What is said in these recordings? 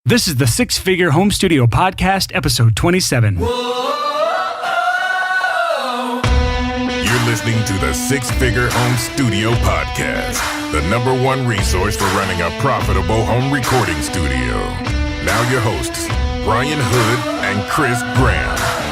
This is the Six Figure Home Studio Podcast, episode 27. You're listening to the Six Figure Home Studio Podcast, the #1 resource for running a profitable home recording studio. Now your hosts, Brian Hood and Chris Graham.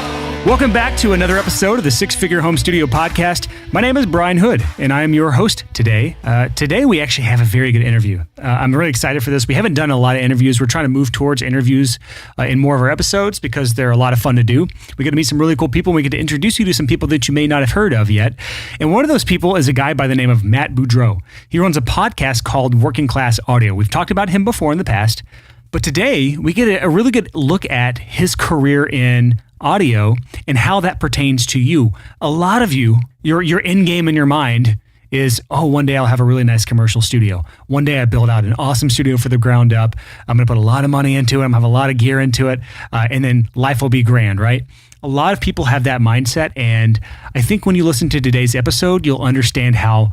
Welcome back to another episode of the Six Figure Home Studio Podcast. My name is Brian Hood, and I am your host today. Today, we actually have a very good interview. I'm really excited for this. We haven't done a lot of interviews. We're trying to move towards interviews in more of our episodes because they're a lot of fun to do. We get to meet some really cool people, and we get to introduce you to some people that you may not have heard of yet. And one of those people is a guy by the name of Matt Boudreau. He runs a podcast called Working Class Audio. We've talked about him before in the past, but today we get a really good look at his career in audio and how that pertains to you. A lot of you, your end game in your mind is, one day I'll have a really nice commercial studio. One day I build out an awesome studio for the ground up. I'm going to put a lot of money into it. I'm going to have a lot of gear into it. And then life will be grand, right? A lot of people have that mindset. And I think when you listen to today's episode, you'll understand how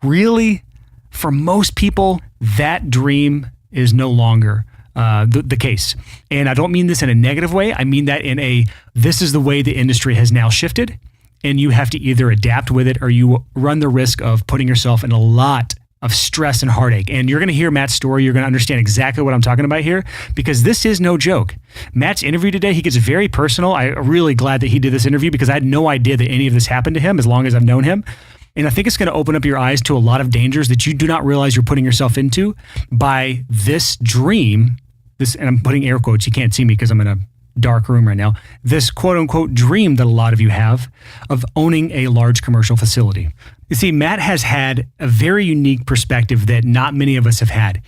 really, for most people, that dream is no longer the case. And I don't mean this in a negative way. I mean that in this is the way the industry has now shifted, and you have to either adapt with it or you run the risk of putting yourself in a lot of stress and heartache. And you're going to hear Matt's story. You're going to understand exactly what I'm talking about here, because this is no joke. Matt's interview today, he gets very personal. I'm really glad that he did this interview because I had no idea that any of this happened to him as long as I've known him. And I think it's going to open up your eyes to a lot of dangers that you do not realize you're putting yourself into by this dream. And I'm putting air quotes. You can't see me because I'm in a dark room right now. This quote unquote dream that a lot of you have of owning a large commercial facility. You see, Matt has had a very unique perspective that not many of us have had.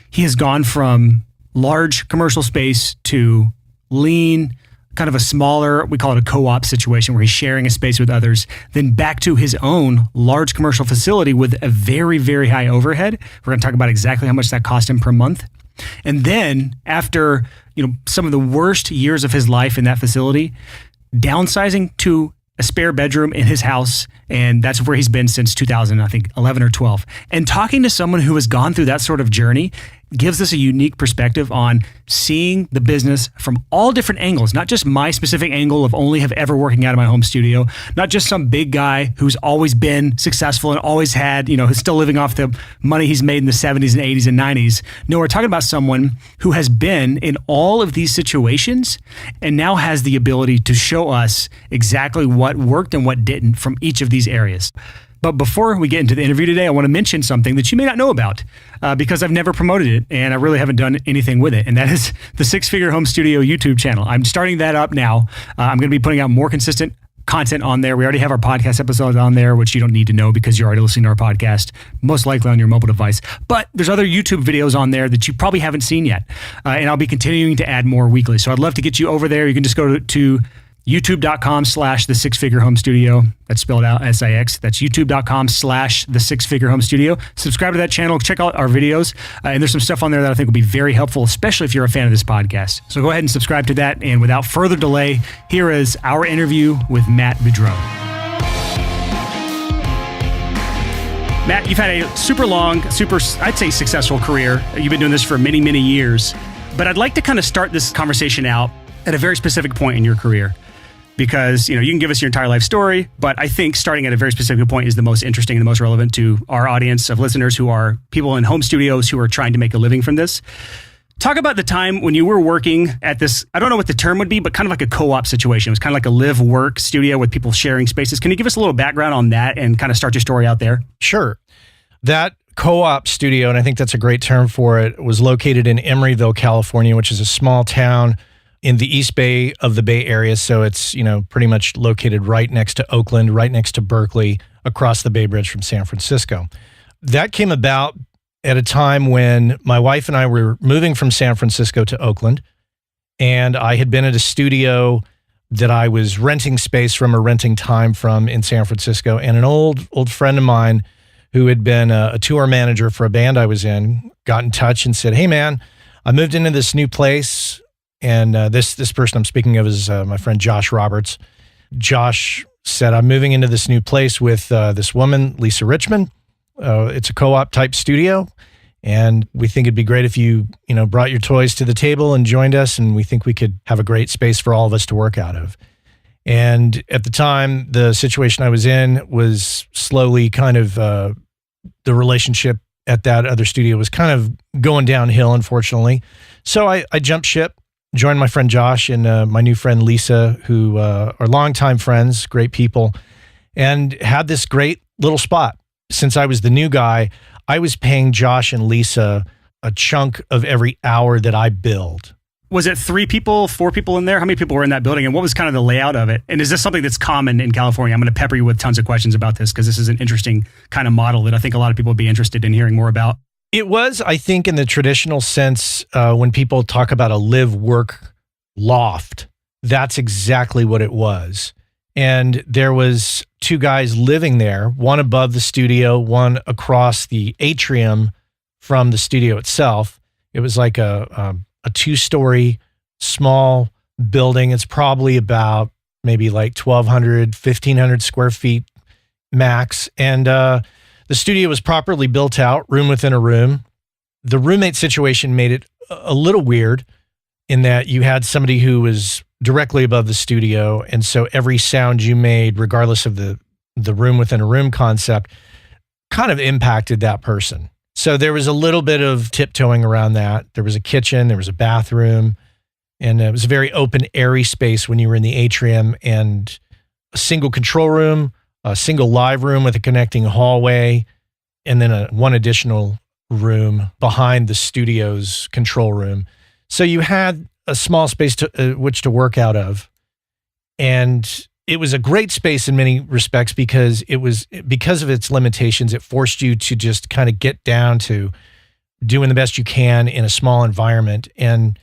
He has gone from large commercial space to lean, kind of a smaller, we call it a co-op situation where he's sharing a space with others, then back to his own large commercial facility with a very, very high overhead. We're going to talk about exactly how much that cost him per month. And then after, some of the worst years of his life in that facility, downsizing to a spare bedroom in his house. And that's where he's been since 2011 or 12. And talking to someone who has gone through that sort of journey gives us a unique perspective on seeing the business from all different angles, not just my specific angle of only have ever working out of my home studio, not just some big guy who's always been successful and always had, who's still living off the money he's made in the 70s and 80s and 90s. No, we're talking about someone who has been in all of these situations and now has the ability to show us exactly what worked and what didn't from each of these areas. But before we get into the interview today, I want to mention something that you may not know about because I've never promoted it and I really haven't done anything with it. And that is the Six Figure Home Studio YouTube channel. I'm starting that up now. I'm going to be putting out more consistent content on there. We already have our podcast episodes on there, which you don't need to know because you're already listening to our podcast, most likely on your mobile device. But there's other YouTube videos on there that you probably haven't seen yet. And I'll be continuing to add more weekly. So I'd love to get you over there. You can just go to youtube.com/the Six Figure Home Studio. That's spelled out SIX. That's youtube.com/the Six Figure Home Studio. Subscribe to that channel. Check out our videos. And there's some stuff on there that I think will be very helpful, especially if you're a fan of this podcast. So go ahead and subscribe to that. And without further delay, here is our interview with Matt Boudreau. Matt, you've had a super long, I'd say successful career. You've been doing this for many, many years. But I'd like to kind of start this conversation out at a very specific point in your career. Because, you can give us your entire life story, but I think starting at a very specific point is the most interesting and the most relevant to our audience of listeners who are people in home studios who are trying to make a living from this. Talk about the time when you were working at this, I don't know what the term would be, but kind of like a co-op situation. It was kind of like a live-work studio with people sharing spaces. Can you give us a little background on that and kind of start your story out there? Sure. That co-op studio, and I think that's a great term for it, was located in Emeryville, California, which is a small town in the East Bay of the Bay Area. So it's, pretty much located right next to Oakland, right next to Berkeley, across the Bay Bridge from San Francisco. That came about at a time when my wife and I were moving from San Francisco to Oakland, and I had been at a studio that I was renting space from or renting time from in San Francisco, and an old friend of mine who had been a tour manager for a band I was in got in touch and said, "Hey man, I moved into this new place." And this person I'm speaking of is my friend Josh Roberts. Josh said, "I'm moving into this new place with this woman, Lisa Richmond. It's a co-op type studio. And we think it'd be great if you brought your toys to the table and joined us. And we think we could have a great space for all of us to work out of. And at the time, the situation I was in was slowly kind of, the relationship at that other studio was kind of going downhill, unfortunately. So I jumped ship, joined my friend Josh and my new friend Lisa, who are longtime friends, great people, and had this great little spot. Since I was the new guy, I was paying Josh and Lisa a chunk of every hour that I billed. Was it 3 people, 4 people in there? How many people were in that building, and what was kind of the layout of it? And is this something that's common in California? I'm going to pepper you with tons of questions about this because this is an interesting kind of model that I think a lot of people would be interested in hearing more about. It was, I think, in the traditional sense, when people talk about a live-work loft, that's exactly what it was. And there was 2 guys living there, one above the studio, one across the atrium from the studio itself. It was like a 2-story small building. It's probably about maybe like 1,200, 1,500 square feet max. And the studio was properly built out, room within a room. The roommate situation made it a little weird in that you had somebody who was directly above the studio. And so every sound you made, regardless of the room within a room concept, kind of impacted that person. So there was a little bit of tiptoeing around that. There was a kitchen, there was a bathroom, and it was a very open, airy space when you were in the atrium, and a single control room, a single live room with a connecting hallway, and then one additional room behind the studio's control room. So you had a small space to which to work out of. And it was a great space in many respects because because of its limitations, it forced you to just kind of get down to doing the best you can in a small environment. And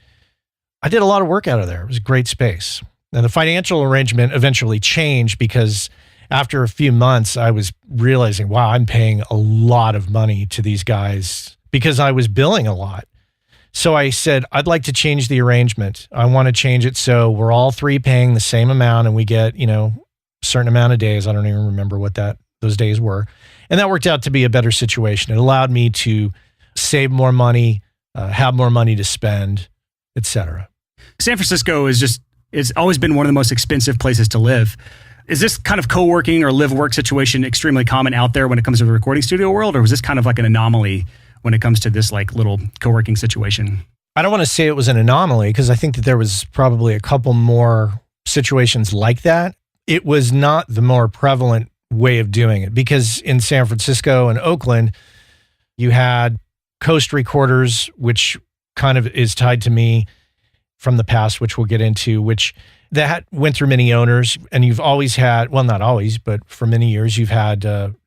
I did a lot of work out of there. It was a great space. Now, the financial arrangement eventually changed because after a few months, I was realizing, wow, I'm paying a lot of money to these guys because I was billing a lot. So I said, I'd like to change the arrangement. I want to change it so we're all 3 paying the same amount and we get, a certain amount of days. I don't even remember what those days were. And that worked out to be a better situation. It allowed me to save more money, have more money to spend, etc. San Francisco it's always been one of the most expensive places to live. Is this kind of co-working or live-work situation extremely common out there when it comes to the recording studio world, or was this kind of like an anomaly when it comes to this like little co-working situation? I don't want to say it was an anomaly because I think that there was probably a couple more situations like that. It was not the more prevalent way of doing it because in San Francisco and Oakland, you had Coast Recorders, which kind of is tied to me from the past, which we'll get into, which that went through many owners. And you've always had, well, not always, but for many years, you've had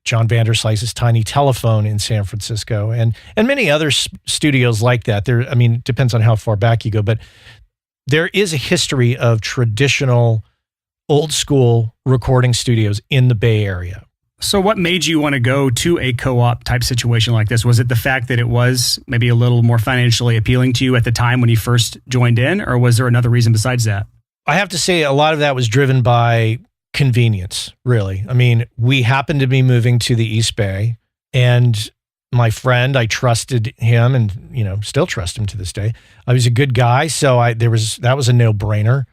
John Vanderslice's Tiny Telephone in San Francisco and many other studios like that. It depends on how far back you go, but there is a history of traditional old school recording studios in the Bay Area. So what made you want to go to a co-op type situation like this? Was it the fact that it was maybe a little more financially appealing to you at the time when you first joined in, or was there another reason besides that? I have to say a lot of that was driven by convenience, really. I mean, we happened to be moving to the East Bay, and my friend, I trusted him and, still trust him to this day. I was a good guy, so that was a no-brainer.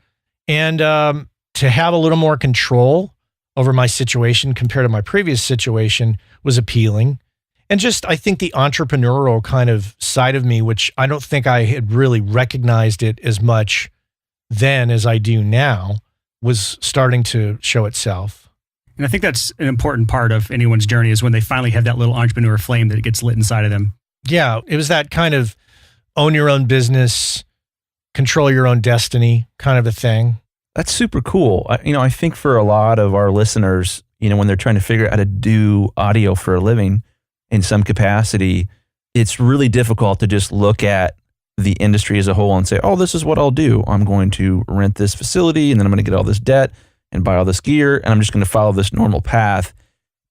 And to have a little more control over my situation compared to my previous situation was appealing. And just, I think the entrepreneurial kind of side of me, which I don't think I had really recognized it as much then as I do now, was starting to show itself. And I think that's an important part of anyone's journey is when they finally have that little entrepreneur flame that gets lit inside of them. Yeah, it was that kind of own your own business, control your own destiny kind of a thing. That's super cool. I think for a lot of our listeners, when they're trying to figure out how to do audio for a living in some capacity, it's really difficult to just look at the industry as a whole and say, oh, this is what I'll do. I'm going to rent this facility and then I'm going to get all this debt and buy all this gear and I'm just going to follow this normal path.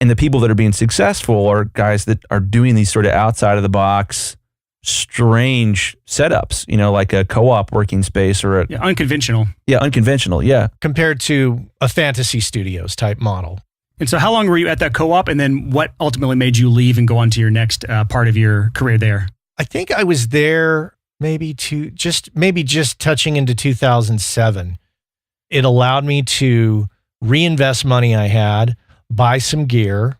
And the people that are being successful are guys that are doing these sort of outside of the box, strange setups, like a co-op working space or unconventional. Yeah, unconventional. Yeah. Compared to a fantasy studios type model. And so how long were you at that co-op? And then what ultimately made you leave and go on to your next part of your career there? I think I was there maybe just touching into 2007. It allowed me to reinvest money I had, buy some gear.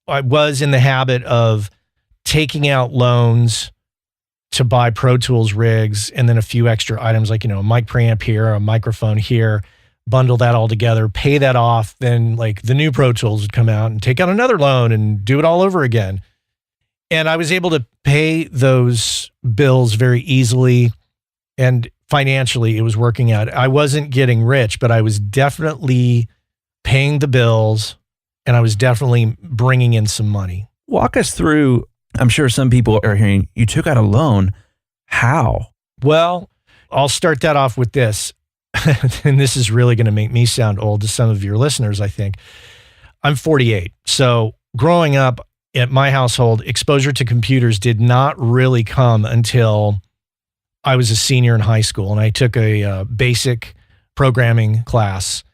I was in the habit of taking out loans to buy Pro Tools rigs and then a few extra items like, a mic preamp here, a microphone here, bundle that all together, pay that off. Then like the new Pro Tools would come out and take out another loan and do it all over again. And I was able to pay those bills very easily, and financially it was working out. I wasn't getting rich, but I was definitely paying the bills and I was definitely bringing in some money. Walk us through, I'm sure some people are hearing, you took out a loan. How? Well, I'll start that off with this. And this is really going to make me sound old to some of your listeners, I think. I'm 48. So growing up at my household, exposure to computers did not really come until I was a senior in high school, and I took a basic programming class.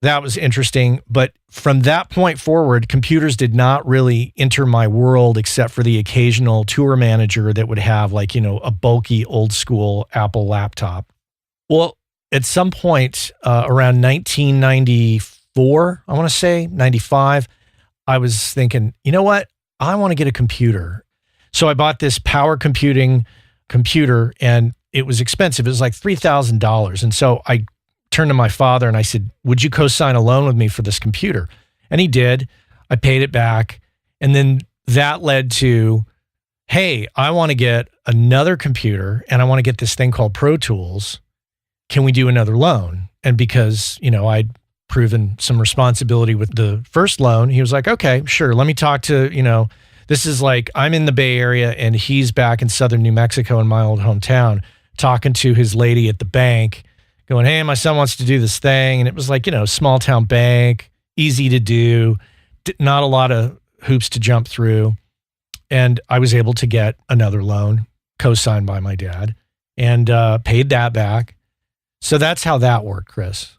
That was interesting. But from that point forward, computers did not really enter my world except for the occasional tour manager that would have like, a bulky old school Apple laptop. Well, at some point around 1994, I want to say 95, I was thinking, you know what? I want to get a computer. So I bought this power computing computer, and it was expensive. It was like $3,000. And so I turned to my father and I said, would you co-sign a loan with me for this computer? And he did. I paid it back. And then that led to, hey, I want to get another computer and I want to get this thing called Pro Tools. Can we do another loan? And because, I'd proven some responsibility with the first loan, he was like, okay, sure. Let me talk to, this is like, I'm in the Bay Area and he's back in Southern New Mexico in my old hometown, talking to his lady at the bank, going, hey, my son wants to do this thing. And it was like, small town bank, easy to do, not a lot of hoops to jump through. And I was able to get another loan co-signed by my dad and paid that back. So that's how that worked, Chris.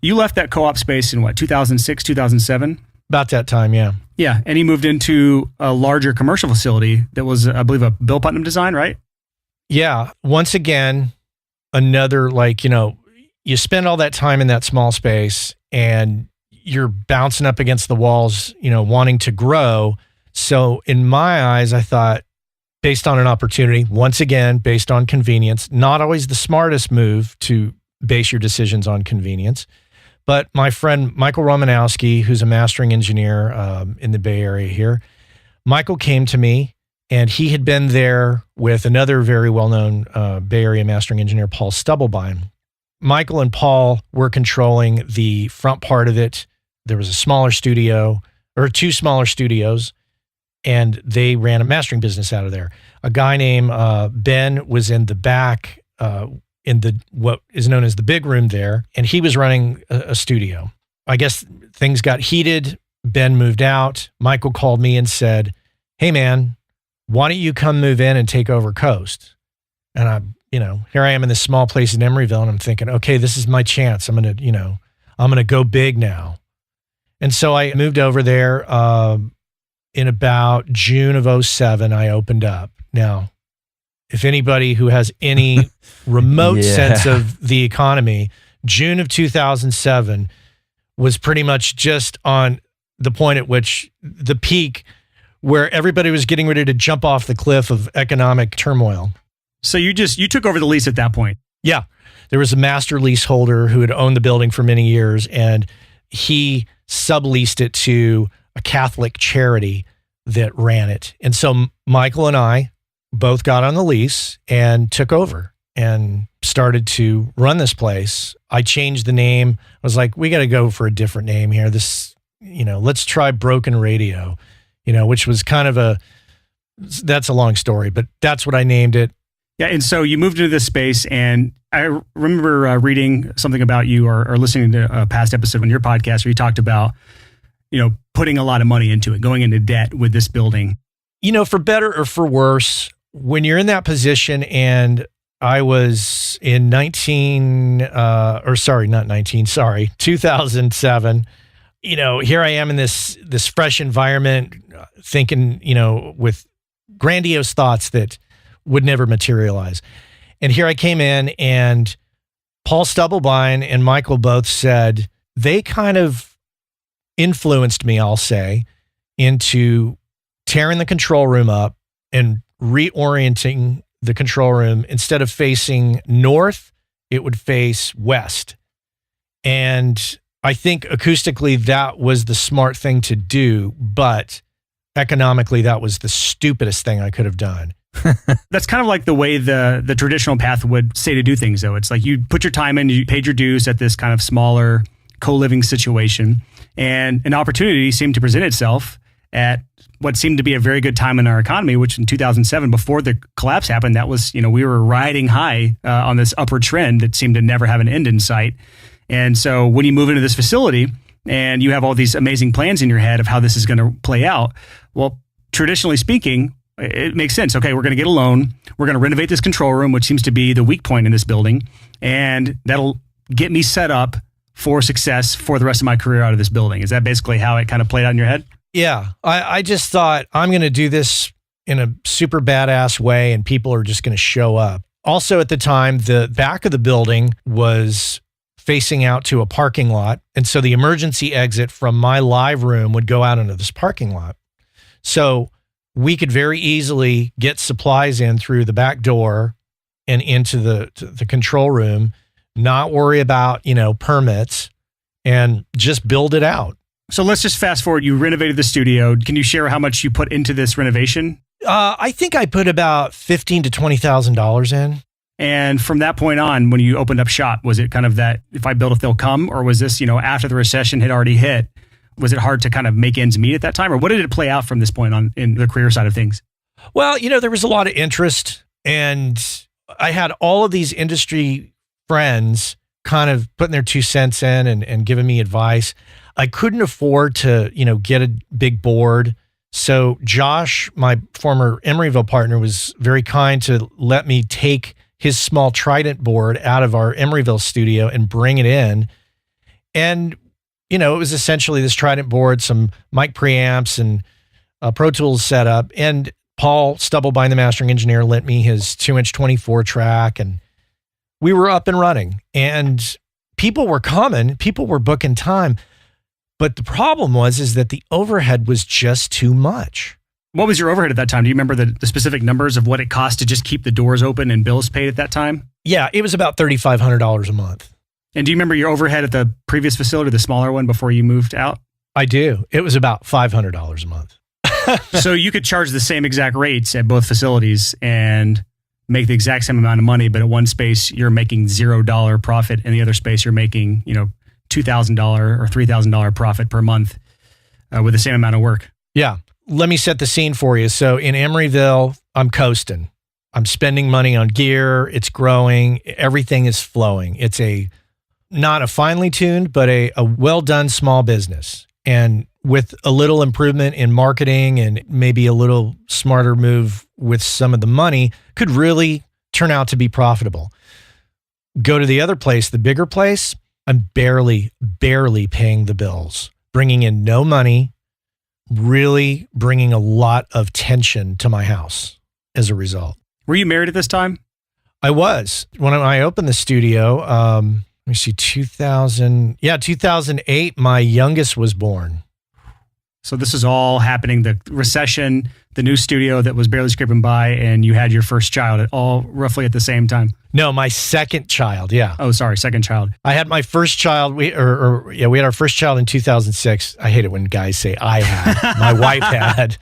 You left that co-op space in what, 2006, 2007? About that time, yeah. Yeah, and he moved into a larger commercial facility that was, I believe, a Bill Putnam design, right? Yeah. Once again, another you spend all that time in that small space and you're bouncing up against the walls, wanting to grow. So in my eyes, I thought, based on an opportunity, once again, based on convenience, not always the smartest move to base your decisions on convenience. But my friend, Michael Romanowski, who's a mastering engineer in the Bay Area here, Michael came to me and he had been there with another very well-known Bay Area mastering engineer, Paul Stubblebine. Michael and Paul were controlling the front part of it. There was a smaller studio, or two smaller studios, and they ran a mastering business out of there. A guy named Ben was in the back in what is known as the big room there, and he was running a studio. I guess things got heated. Ben moved out. Michael called me and said, hey man, why don't you come move in and take over Coast? And here I am in this small place in Emeryville, and I'm thinking, okay, this is my chance. I'm going to go big now. And so I moved over there in about June of 2007, I opened up. Now, if anybody who has any remote sense of the economy, June of 2007 was pretty much just on the point at which the peak where everybody was getting ready to jump off the cliff of economic turmoil. So you took over the lease at that point? Yeah. There was a master leaseholder who had owned the building for many years, and he subleased it to a Catholic charity that ran it. And so Michael and I both got on the lease and took over and started to run this place. I changed the name. I was like, we got to go for a different name here. Let's try Broken Radio, which was kind of that's a long story, but that's what I named it. Yeah. And so you moved into this space, and I remember reading something about you or listening to a past episode on your podcast where you talked about, putting a lot of money into it, going into debt with this building. For better or for worse, when you're in that position, and I was in 2007, here I am in this fresh environment, thinking, with grandiose thoughts that would never materialize. And here I came in, and Paul Stubblebine and Michael both said they kind of influenced me, I'll say, into tearing the control room up and reorienting the control room. Instead of facing north, it would face west. And I think acoustically that was the smart thing to do, but economically that was the stupidest thing I could have done. That's kind of like the way the traditional path would say to do things, though. It's like you put your time in, you paid your dues at this kind of smaller co-living situation, and an opportunity seemed to present itself at what seemed to be a very good time in our economy, which in 2007, before the collapse happened, that was, we were riding high on this upward trend that seemed to never have an end in sight. And so when you move into this facility and you have all these amazing plans in your head of how this is going to play out, well, traditionally speaking, it makes sense. Okay, we're going to get a loan. We're going to renovate this control room, which seems to be the weak point in this building. And that'll get me set up for success for the rest of my career out of this building. Is that basically how it kind of played out in your head? Yeah. I just thought I'm going to do this in a super badass way and people are just going to show up. Also at the time, the back of the building was facing out to a parking lot. And so the emergency exit from my live room would go out into this parking lot. So we could very easily get supplies in through the back door and into the control room, not worry about, permits, and just build it out. So let's just fast forward. You renovated the studio. Can you share how much you put into this renovation? I think I put about $15,000 to $20,000 in. And from that point on, when you opened up shop, was it kind of that, if I build it, they'll come? Or was this, after the recession had already hit, was it hard to kind of make ends meet at that time? Or what did it play out from this point on in the career side of things? Well, there was a lot of interest, and I had all of these industry friends kind of putting their 2 cents in and giving me advice. I couldn't afford to, get a big board. So Josh, my former Emeryville partner, was very kind to let me take his small Trident board out of our Emeryville studio and bring it in. And, it was essentially this Trident board, some mic preamps and Pro Tools setup. And Paul Stubblebine, the mastering engineer, lent me his 2-inch 24 track, and we were up and running. And people were coming, people were booking time. But the problem is that the overhead was just too much. What was your overhead at that time? Do you remember the specific numbers of what it cost to just keep the doors open and bills paid at that time? Yeah, it was about $3,500 a month. And do you remember your overhead at the previous facility, the smaller one, before you moved out? I do. It was about $500 a month. So you could charge the same exact rates at both facilities and make the exact same amount of money, but at one space you're making $0 profit, and the other space you're making, $2,000 or $3,000 profit per month with the same amount of work. Yeah. Let me set the scene for you. So in Emeryville, I'm coasting. I'm spending money on gear. It's growing. Everything is flowing. It's not a finely tuned, but a well done small business. And with a little improvement in marketing and maybe a little smarter move with some of the money, could really turn out to be profitable. Go to the other place, the bigger place, I'm barely paying the bills, bringing in no money, really bringing a lot of tension to my house as a result. Were you married at this time? I was. When I opened the studio, let me see, 2008, my youngest was born. So this is all happening, the recession, the new studio that was barely scraping by, and you had your first child all roughly at the same time. No, my second child. Yeah. Oh, sorry. Second child. I had my first child. We had our first child in 2006. I hate it when guys say I had. My wife had.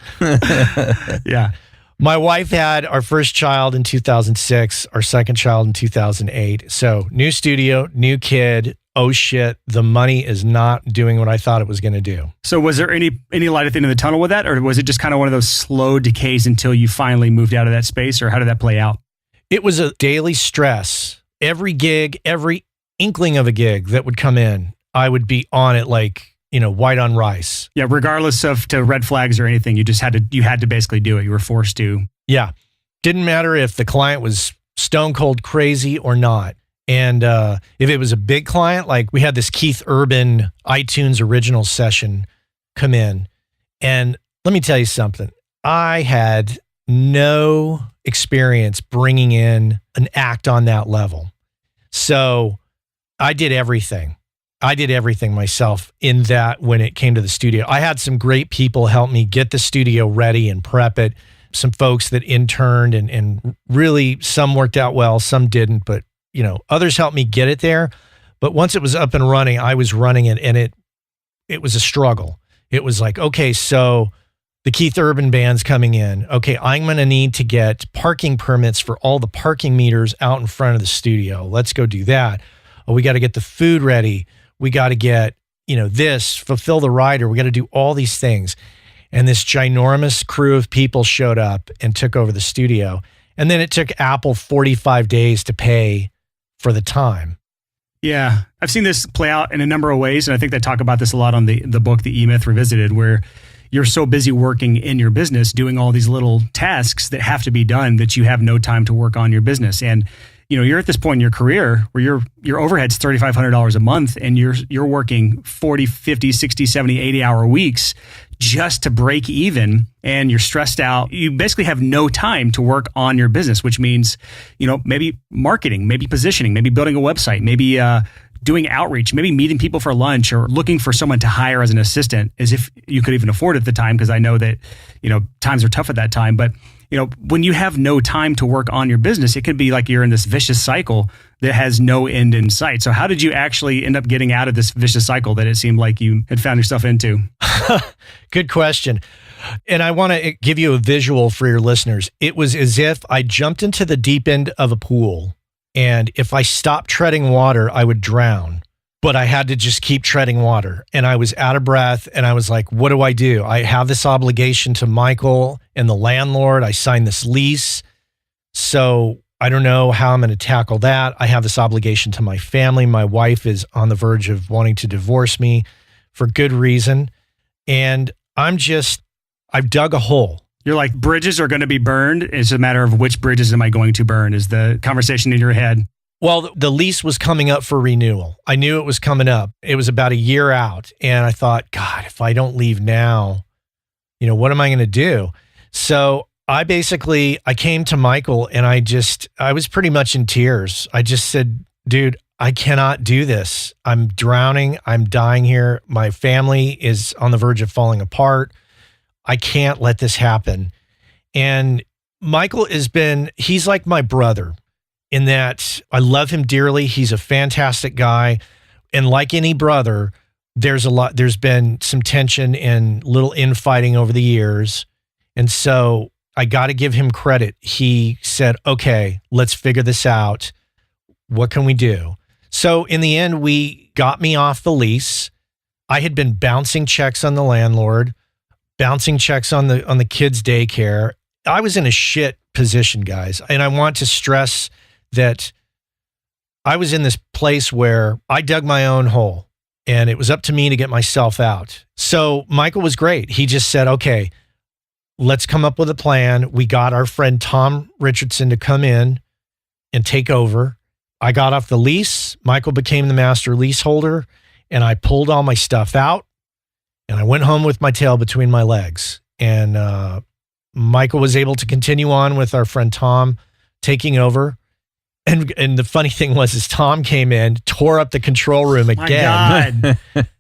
Yeah. My wife had our first child in 2006, our second child in 2008. So new studio, new kid. Oh shit, the money is not doing what I thought it was going to do. So was there any light at the end of the tunnel with that? Or was it just kind of one of those slow decays until you finally moved out of that space? Or how did that play out? It was a daily stress. Every gig, every inkling of a gig that would come in, I would be on it like, white on rice. Yeah, regardless of to red flags or anything, you had to basically do it. You were forced to. Yeah. Didn't matter if the client was stone cold crazy or not. And if it was a big client, like we had this Keith Urban iTunes original session come in. And let me tell you something. I had no experience bringing in an act on that level. So I did everything. I did everything myself in that when it came to the studio. I had some great people help me get the studio ready and prep it. Some folks that interned and really some worked out well, some didn't, but others helped me get it there. But once it was up and running, I was running it and it was a struggle. It was like, okay, so the Keith Urban band's coming in. Okay, I'm going to need to get parking permits for all the parking meters out in front of the studio. Let's go do that. Oh, we got to get the food ready. We got to get, this, fulfill the rider. We got to do all these things. And this ginormous crew of people showed up and took over the studio. And then it took Apple 45 days to pay for the time. Yeah, I've seen this play out in a number of ways. And I think they talk about this a lot on the book, The E-Myth Revisited, where you're so busy working in your business, doing all these little tasks that have to be done that you have no time to work on your business. And you're at this point in your career where your overhead's $3,500 a month and you're working 40, 50, 60, 70, 80 hour weeks just to break even, and you're stressed out. You basically have no time to work on your business, which means, maybe marketing, maybe positioning, maybe building a website, maybe doing outreach, maybe meeting people for lunch or looking for someone to hire as an assistant, as if you could even afford it at the time, because I know that, times are tough at that time. But when you have no time to work on your business, it could be like you're in this vicious cycle that has no end in sight. So how did you actually end up getting out of this vicious cycle that it seemed like you had found yourself into? Good question. And I want to give you a visual for your listeners. It was as if I jumped into the deep end of a pool, and if I stopped treading water, I would drown. But I had to just keep treading water, and I was out of breath, and I was like, what do? I have this obligation to Michael and the landlord. I signed this lease, so I don't know how I'm going to tackle that. I have this obligation to my family. My wife is on the verge of wanting to divorce me for good reason, and I've dug a hole. You're like, bridges are going to be burned. It's a matter of which bridges am I going to burn is the conversation in your head. Well, the lease was coming up for renewal. I knew it was coming up. It was about a year out. And I thought, God, if I don't leave now, what am I going to do? So I came to Michael and I was pretty much in tears. I just said, dude, I cannot do this. I'm drowning. I'm dying here. My family is on the verge of falling apart. I can't let this happen. And Michael he's like my brother in that I love him dearly. He's a fantastic guy. And like any brother, there's been some tension and little infighting over the years. And so I got to give him credit. He said, okay, let's figure this out. What can we do? So in the end, we got me off the lease. I had been bouncing checks on the landlord, bouncing checks on the kids' daycare. I was in a shit position, guys. And I want to stress that I was in this place where I dug my own hole and it was up to me to get myself out. So Michael was great. He just said, okay, let's come up with a plan. We got our friend Tom Richardson to come in and take over. I got off the lease. Michael became the master leaseholder, and I pulled all my stuff out and I went home with my tail between my legs. And Michael was able to continue on with our friend Tom taking over. And the funny thing was Tom came in, tore up the control room again,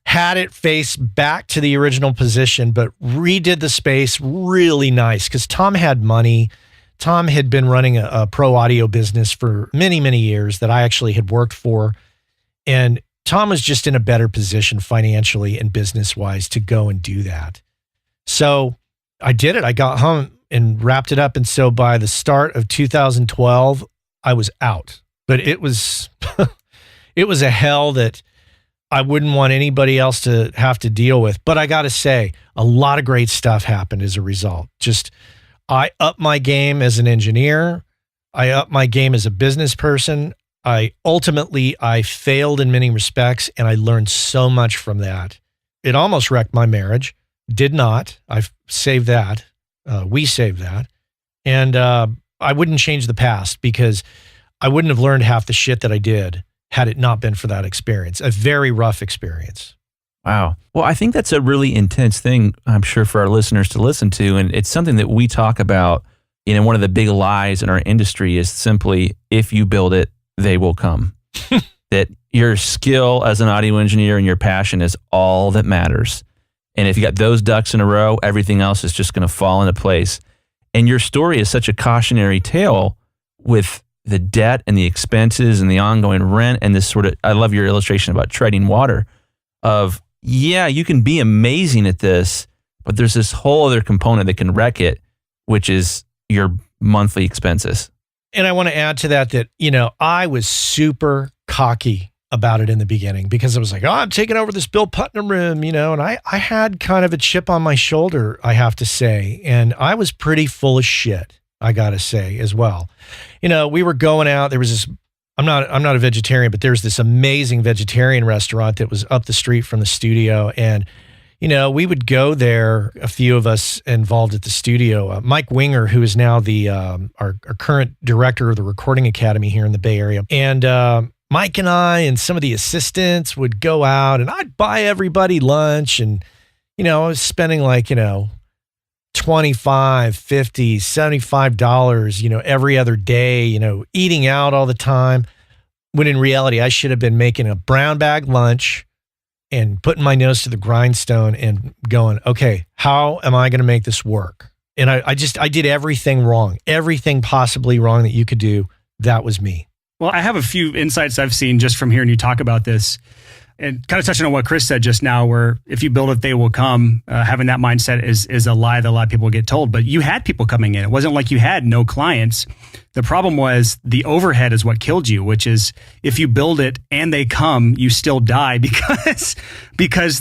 had it face back to the original position, but redid the space really nice because Tom had money. Tom had been running a pro audio business for many, many years that I actually had worked for. And Tom was just in a better position financially and business-wise to go and do that. So I did it. I got home and wrapped it up. And so by the start of 2012, I was out. But it was it was a hell that I wouldn't want anybody else to have to deal with. But I got to say, a lot of great stuff happened as a result. Just I upped my game as an engineer. I upped my game as a business person. I failed in many respects, and I learned so much from that. It almost wrecked my marriage. Did not. I've saved that. We saved that. And I wouldn't change the past because I wouldn't have learned half the shit that I did had it not been for that experience, a very rough experience. Wow. Well, I think that's a really intense thing, I'm sure, for our listeners to listen to. And it's something that we talk about. One of the big lies in our industry is simply, if you build it, they will come. That your skill as an audio engineer and your passion is all that matters. And if you got those ducks in a row, everything else is just going to fall into place. And your story is such a cautionary tale with the debt and the expenses and the ongoing rent and this sort of, I love your illustration about treading water of, yeah, you can be amazing at this, but there's this whole other component that can wreck it, which is your monthly expenses. And I want to add to that, I was super cocky about it in the beginning because I was like, oh, I'm taking over this Bill Putnam room, and I had kind of a chip on my shoulder, I have to say. And I was pretty full of shit, I got to say as well. We were going out, there was this, I'm not a vegetarian, but there's this amazing vegetarian restaurant that was up the street from the studio. And, we would go there, a few of us involved at the studio. Mike Winger, who is now our current director of the Recording Academy here in the Bay Area. And Mike and I and some of the assistants would go out and I'd buy everybody lunch. And, I was spending like, $25, $50, $75, every other day, eating out all the time. When in reality, I should have been making a brown bag lunch and putting my nose to the grindstone and going, okay, how am I going to make this work? And I did everything wrong, everything possibly wrong that you could do. That was me. Well, I have a few insights I've seen just from hearing you talk about this. And kind of touching on what Chris said just now, where if you build it, they will come. Having that mindset is a lie that a lot of people get told. But you had people coming in. It wasn't like you had no clients. The problem was the overhead is what killed you, which is if you build it and they come, you still die because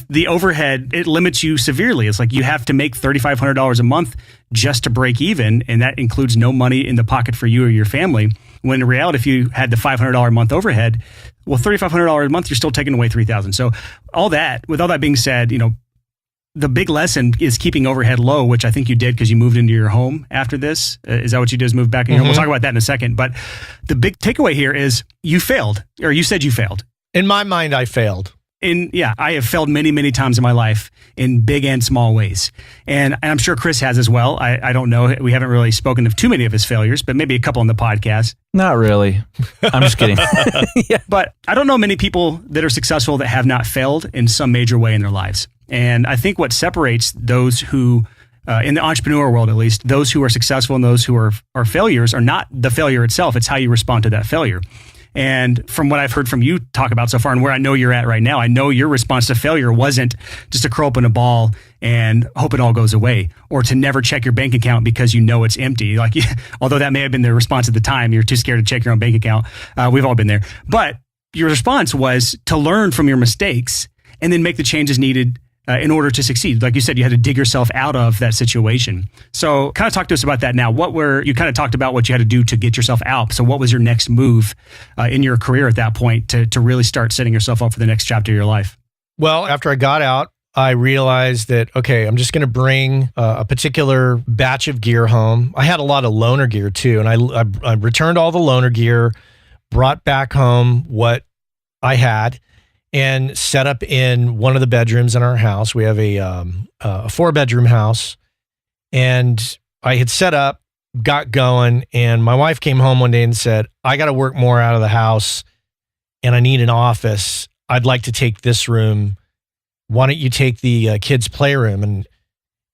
the overhead, it limits you severely. It's like you have to make $3,500 a month just to break even. And that includes no money in the pocket for you or your family. When in reality, if you had the $500 a month overhead, well, $3,500 a month, you're still taking away $3,000. So with all that being said, the big lesson is keeping overhead low, which I think you did because you moved into your home after this. Is that what you did, is move back in your home? We'll talk about that in a second. But the big takeaway here is you failed, or you said you failed. In my mind, I failed. I have failed many, many times in my life in big and small ways. And I'm sure Chris has as well. I don't know. We haven't really spoken of too many of his failures, but maybe a couple on the podcast. Not really. I'm just kidding. Yeah. But I don't know many people that are successful that have not failed in some major way in their lives. And I think what separates those who, in the entrepreneur world at least, those who are successful and those who are failures are not the failure itself. It's how you respond to that failure. And from what I've heard from you talk about so far and where I know you're at right now, I know your response to failure wasn't just to curl up in a ball and hope it all goes away, or to never check your bank account because you know it's empty. Like, although that may have been the response at the time, you're too scared to check your own bank account. We've all been there. But your response was to learn from your mistakes and then make the changes needed in order to succeed. Like you said, you had to dig yourself out of that situation. So kind of talk to us about that now. You kind of talked about what you had to do to get yourself out. So what was your next move in your career at that point to really start setting yourself up for the next chapter of your life? Well, after I got out, I realized that, okay, I'm just going to bring a particular batch of gear home. I had a lot of loaner gear too. And I returned all the loaner gear, brought back home what I had, and set up in one of the bedrooms in our house. We have a 4-bedroom house, and I had set up, got going, and my wife came home one day and said, I got to work more out of the house and I need an office. I'd like to take this room. Why don't you take the kids' playroom? And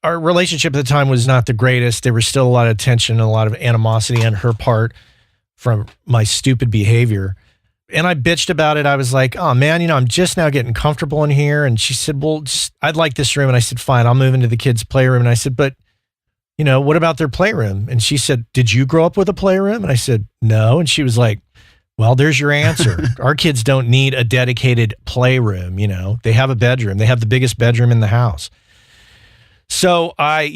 our relationship at the time was not the greatest. There was still a lot of tension and a lot of animosity on her part from my stupid behavior. And I bitched about it. I was like, oh man, I'm just now getting comfortable in here. And she said, well, I'd like this room. And I said, fine, I'll move into the kids' playroom. And I said, but what about their playroom? And she said, did you grow up with a playroom? And I said, no. And she was like, well, there's your answer. Our kids don't need a dedicated playroom. They have a bedroom. They have the biggest bedroom in the house. So I,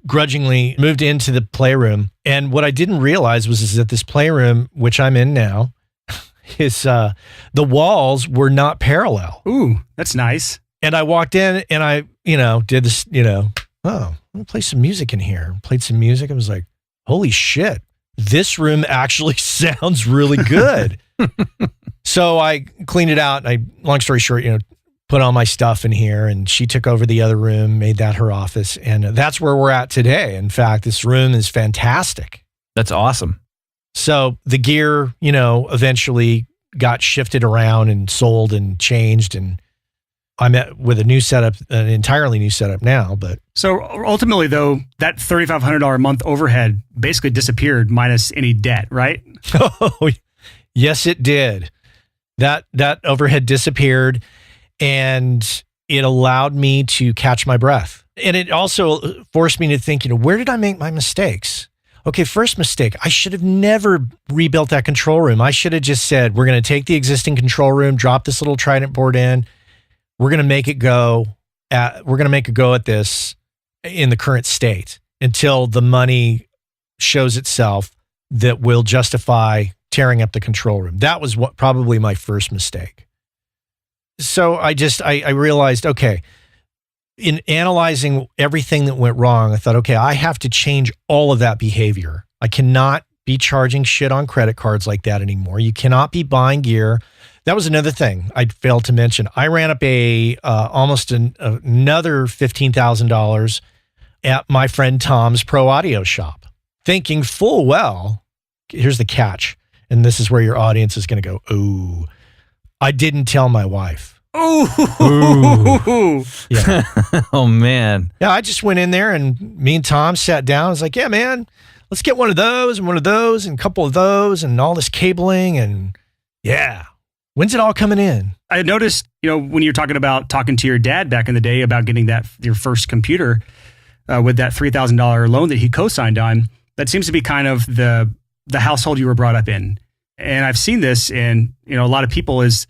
grudgingly moved into the playroom. And what I didn't realize is that this playroom, which I'm in now, is the walls were not parallel. Ooh, that's nice. And I walked in and I, did this, oh, I'm gonna play some music in here. Played some music. I was like, holy shit, this room actually sounds really good. So I cleaned it out. Long story short, put all my stuff in here, and she took over the other room, made that her office. And that's where we're at today. In fact, this room is fantastic. That's awesome. So the gear, eventually got shifted around and sold and changed. And I'm with a new setup, an entirely new setup now. But so ultimately, though, that $3,500 a month overhead basically disappeared minus any debt, right? Oh, yes, it did. That overhead disappeared, and it allowed me to catch my breath. And it also forced me to think, where did I make my mistakes? Okay, first mistake, I should have never rebuilt that control room. I should have just said, we're going to take the existing control room, drop this little Trident board in. We're going to make it go at this in the current state until the money shows itself that will justify tearing up the control room. That was probably my first mistake. So I realized, okay, in analyzing everything that went wrong, I thought, okay, I have to change all of that behavior. I cannot be charging shit on credit cards like that anymore. You cannot be buying gear. That was another thing I failed to mention. I ran up almost another $15,000 at my friend Tom's Pro Audio shop, thinking full well, here's the catch, and this is where your audience is going to go, ooh, I didn't tell my wife. Ooh. Yeah. Oh, man. Yeah, I just went in there and me and Tom sat down. I was like, yeah, man, let's get one of those and a couple of those and all this cabling. And yeah, when's it all coming in? I noticed, when you're talking to your dad back in the day about getting your first computer with that $3,000 loan that he co-signed on, that seems to be kind of the household you were brought up in. And I've seen this in, a lot of people is,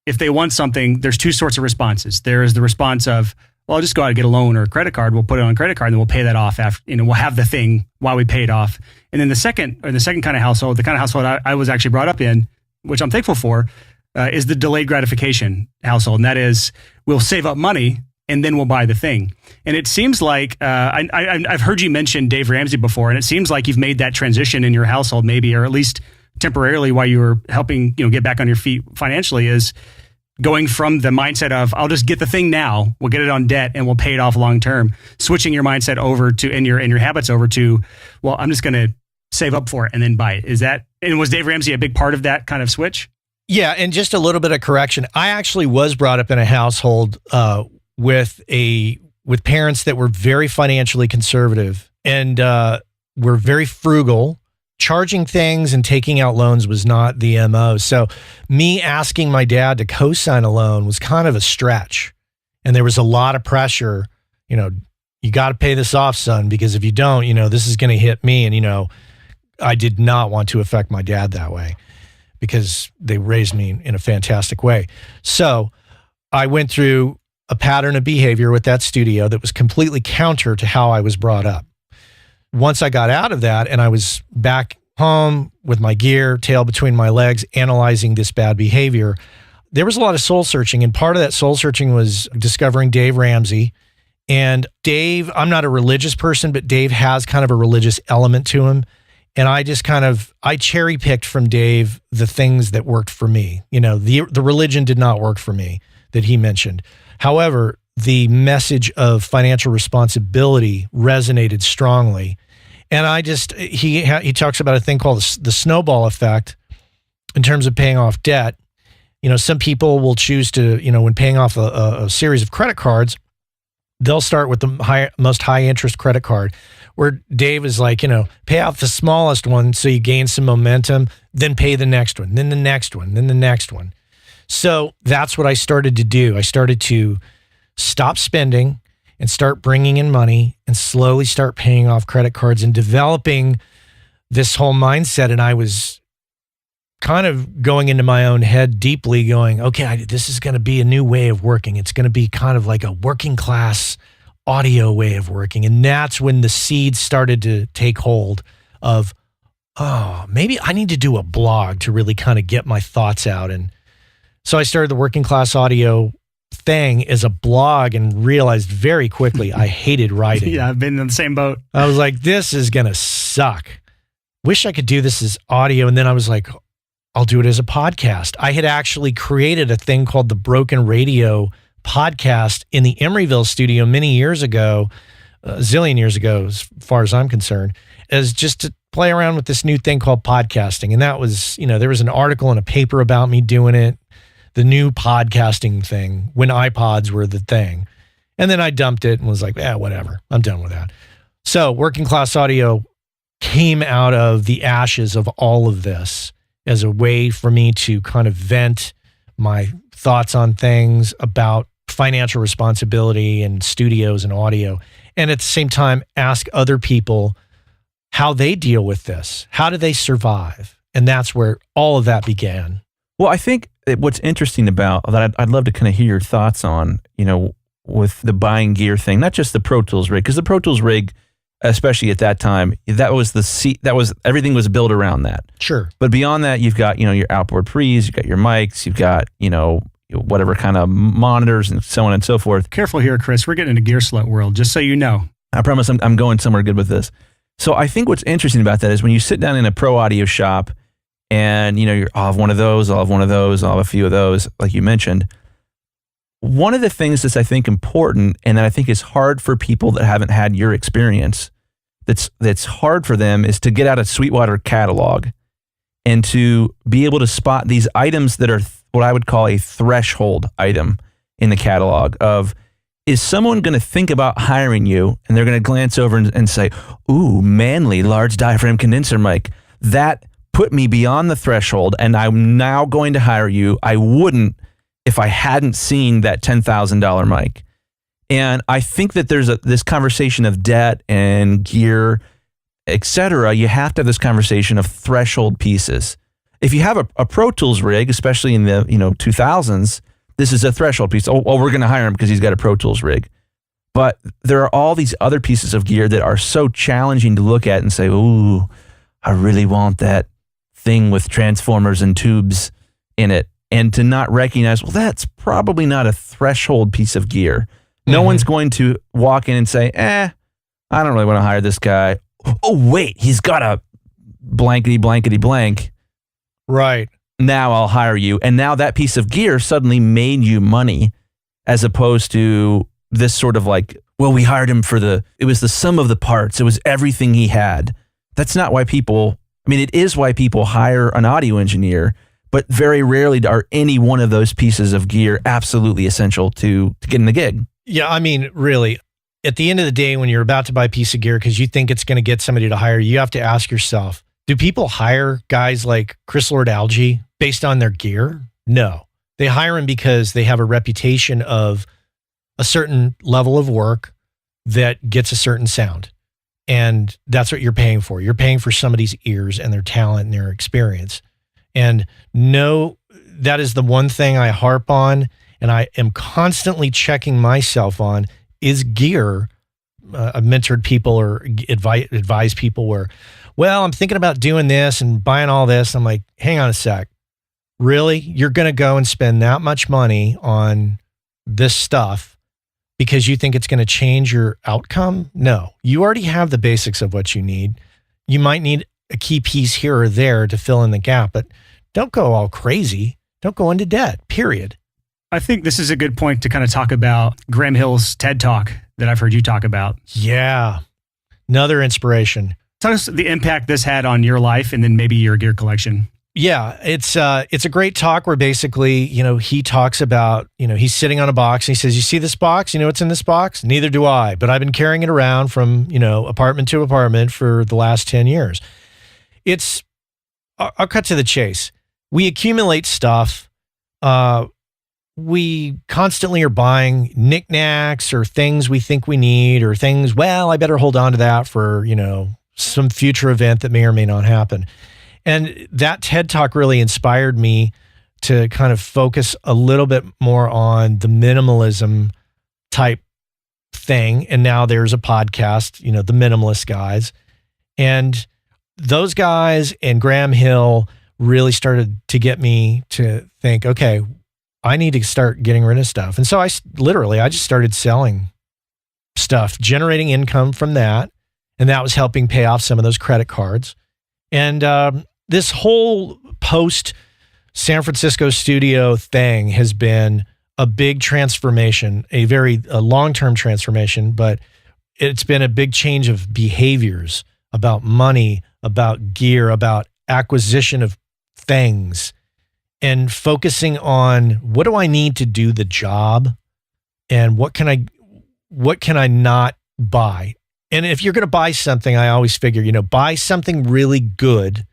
if they want something, there's two sorts of responses. There is the response of, well, I'll just go out and get a loan or a credit card. We'll put it on a credit card and then we'll pay that off after, we'll have the thing while we pay it off. And then the second kind of household, the kind of household I was actually brought up in, which I'm thankful for, is the delayed gratification household. And that is, we'll save up money and then we'll buy the thing. And it seems like, I've heard you mention Dave Ramsey before, and it seems like you've made that transition in your household maybe, or at least temporarily while you were helping, get back on your feet financially, is going from the mindset of, I'll just get the thing now, we'll get it on debt and we'll pay it off long term, switching your mindset over to, and your habits over to, well, I'm just going to save up for it and then buy it. And was Dave Ramsey a big part of that kind of switch? Yeah. And just a little bit of correction. I actually was brought up in a household with parents that were very financially conservative and were very frugal. Charging things and taking out loans was not the MO. So me asking my dad to co-sign a loan was kind of a stretch. And there was a lot of pressure, you got to pay this off, son, because if you don't, this is going to hit me. And, I did not want to affect my dad that way because they raised me in a fantastic way. So I went through a pattern of behavior with that studio that was completely counter to how I was brought up. Once I got out of that and I was back home with my gear, tail between my legs, analyzing this bad behavior, there was a lot of soul searching. And part of that soul searching was discovering Dave Ramsey. And Dave, I'm not a religious person, but Dave has kind of a religious element to him. And I just I cherry picked from Dave the things that worked for me. The religion did not work for me that he mentioned. However, the message of financial responsibility resonated strongly. And he talks about a thing called the snowball effect in terms of paying off debt. Some people will choose to, when paying off a series of credit cards, they'll start with the most high interest credit card, where Dave is like, pay off the smallest one so you gain some momentum, then pay the next one, then the next one, then the next one. So that's what I started to do. I started to stop spending and start bringing in money and slowly start paying off credit cards and developing this whole mindset. And I was kind of going into my own head deeply going, okay, this is going to be a new way of working. It's going to be kind of like a working class audio way of working. And that's when the seeds started to take hold of, oh, maybe I need to do a blog to really kind of get my thoughts out. And so I started the Working Class Audio thing as a blog and realized very quickly I hated writing. Yeah, I've been in the same boat. I was like, this is going to suck. wish I could do this as audio. And then I was like, I'll do it as a podcast. I had actually created a thing called the Broken Radio podcast in the Emeryville studio many years ago, a zillion years ago, as far as I'm concerned, as just to play around with this new thing called podcasting. And that was, there was an article in a paper about me doing it, the new podcasting thing, when iPods were the thing. And then I dumped it and was like, whatever, I'm done with that. So Working Class Audio came out of the ashes of all of this as a way for me to kind of vent my thoughts on things about financial responsibility and studios and audio. And at the same time, ask other people how they deal with this. How do they survive? And that's where all of that began. Well, I think what's interesting about that, I'd love to kind of hear your thoughts on, with the buying gear thing, not just the Pro Tools rig, because the Pro Tools rig, especially at that time, everything was built around that. Sure. But beyond that, you've got, your outboard pre's, you've got your mics, you've got, whatever kind of monitors and so on and so forth. Careful here, Chris. We're getting into gear slut world, just so you know. I promise I'm going somewhere good with this. So I think what's interesting about that is when you sit down in a pro audio shop and, I'll have one of those, I'll have one of those, I'll have a few of those, like you mentioned. One of the things that's, I think, important and that I think is hard for people that haven't had your experience, that's hard for them, is to get out a Sweetwater catalog and to be able to spot these items that are what I would call a threshold item in the catalog of, is someone going to think about hiring you and they're going to glance over and say, ooh, manly large diaphragm condenser mic. That put me beyond the threshold and I'm now going to hire you. I wouldn't if I hadn't seen that $10,000 mic. And I think that there's this conversation of debt and gear, etc. You have to have this conversation of threshold pieces. If you have a Pro Tools rig, especially in the 2000s, this is a threshold piece. Oh, we're going to hire him because he's got a Pro Tools rig. But there are all these other pieces of gear that are so challenging to look at and say, ooh, I really want that thing with transformers and tubes in it. And to not recognize, well, that's probably not a threshold piece of gear. No one's going to walk in and say, I don't really want to hire this guy. Oh, wait, he's got a blankety blank. Right. Now I'll hire you. And now that piece of gear suddenly made you money, as opposed to this sort of like, well, we hired him it was the sum of the parts. It was everything he had. That's not why it is why people hire an audio engineer, but very rarely are any one of those pieces of gear absolutely essential to getting the gig. Yeah, really, at the end of the day, when you're about to buy a piece of gear because you think it's going to get somebody to hire you, have to ask yourself, do people hire guys like Chris Lord-Alge based on their gear? No. They hire him because they have a reputation of a certain level of work that gets a certain sound. And that's what you're paying for. You're paying for somebody's ears and their talent and their experience. And no, that is the one thing I harp on and I am constantly checking myself on is gear. I've mentored people or advise people where, well, I'm thinking about doing this and buying all this. I'm like, hang on a sec. Really? You're going to go and spend that much money on this stuff because you think it's going to change your outcome? No, you already have the basics of what you need. You might need a key piece here or there to fill in the gap, but don't go all crazy. Don't go into debt, period. I think this is a good point to kind of talk about Graham Hill's TED Talk that I've heard you talk about. Yeah. Another inspiration. Tell us the impact this had on your life and then maybe your gear collection. Yeah, it's a great talk where basically, he talks about, he's sitting on a box and he says, you see this box? You know what's in this box? Neither do I, but I've been carrying it around from, apartment to apartment for the last 10 years. I'll cut to the chase. We accumulate stuff. We constantly are buying knickknacks or things we think we need or things, well, I better hold on to that for, some future event that may or may not happen. And that TED Talk really inspired me to kind of focus a little bit more on the minimalism type thing. And now there's a podcast, the Minimalist Guys. And those guys and Graham Hill really started to get me to think, okay, I need to start getting rid of stuff. And so I just started selling stuff, generating income from that. And that was helping pay off some of those credit cards. And this whole post San Francisco studio thing has been a big transformation, a long-term transformation, but it's been a big change of behaviors about money, about gear, about acquisition of things, and focusing on what do I need to do the job and what can I not buy? And if you're going to buy something, I always figure, buy something really good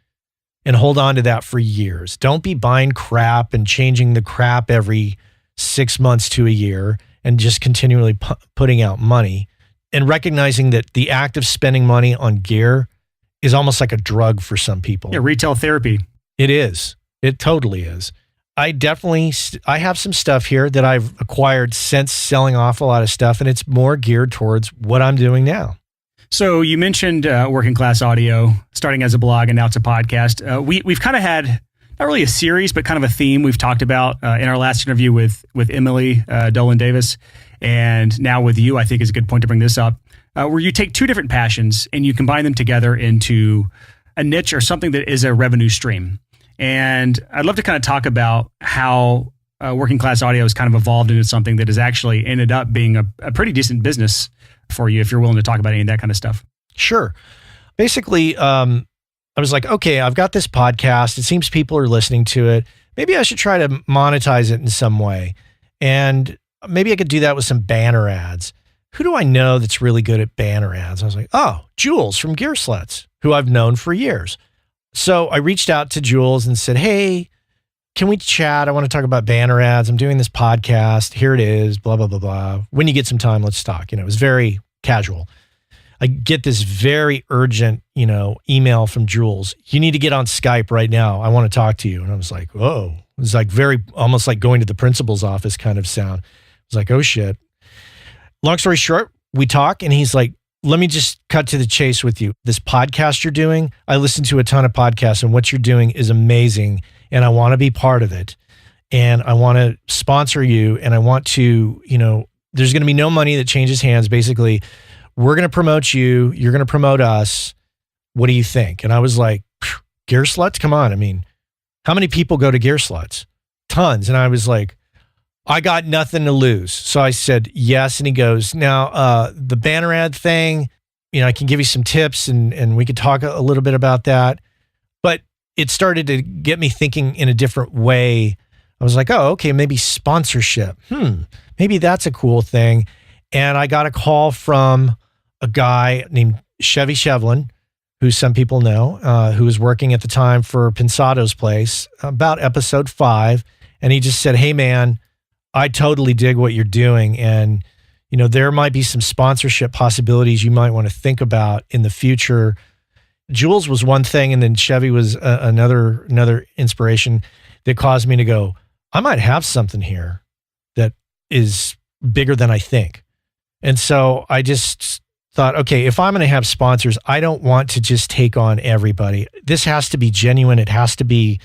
and hold on to that for years. Don't be buying crap and changing the crap every 6 months to a year and just continually putting out money, and recognizing that the act of spending money on gear is almost like a drug for some people. Yeah, retail therapy. It is. It totally is. I have some stuff here that I've acquired since selling off a lot of stuff, and it's more geared towards what I'm doing now. So you mentioned Working Class Audio, starting as a blog and now it's a podcast. We've kind of had, not really a series, but kind of a theme we've talked about in our last interview with Emily Dolan Davis, and now with you. I think is a good point to bring this up, where you take two different passions and you combine them together into a niche or something that is a revenue stream. And I'd love to kind of talk about how Working Class Audio has kind of evolved into something that has actually ended up being a pretty decent business for you, if you're willing to talk about any of that kind of stuff. Sure. Basically, I was like, okay, I've got this podcast. It seems people are listening to it. Maybe I should try to monetize it in some way. And maybe I could do that with some banner ads. Who do I know that's really good at banner ads? I was like, oh, Jules from Gear Sluts, who I've known for years. So I reached out to Jules and said, hey, can we chat? I want to talk about banner ads. I'm doing this podcast. Here it is, blah, blah, blah, blah. When you get some time, let's talk. It was very casual. I get this very urgent, email from Jules. You need to get on Skype right now. I want to talk to you. And I was like, whoa. It was like almost like going to the principal's office kind of sound. I was like, oh shit. Long story short, we talk and he's like, let me just cut to the chase with you. This podcast you're doing, I listen to a ton of podcasts and what you're doing is amazing. And I want to be part of it. And I want to sponsor you. And I want to, there's going to be no money that changes hands. Basically, we're going to promote you. You're going to promote us. What do you think? And I was like, Gear Sluts? Come on. I mean, how many people go to Gear Sluts? Tons. And I was like, I got nothing to lose. So I said, yes. And he goes, now, the banner ad thing, I can give you some tips and we could talk a little bit about that. But it started to get me thinking in a different way. I was like, oh, okay, maybe sponsorship. Maybe that's a cool thing. And I got a call from a guy named Chevy Shevlin, who some people know, who was working at the time for Pensado's Place, about episode 5. And he just said, hey, man, I totally dig what you're doing. And, there might be some sponsorship possibilities you might want to think about in the future. Jules was one thing, and then Chevy was another inspiration that caused me to go, I might have something here that is bigger than I think. And so I just thought, okay, if I'm going to have sponsors, I don't want to just take on everybody. This has to be genuine. It has to be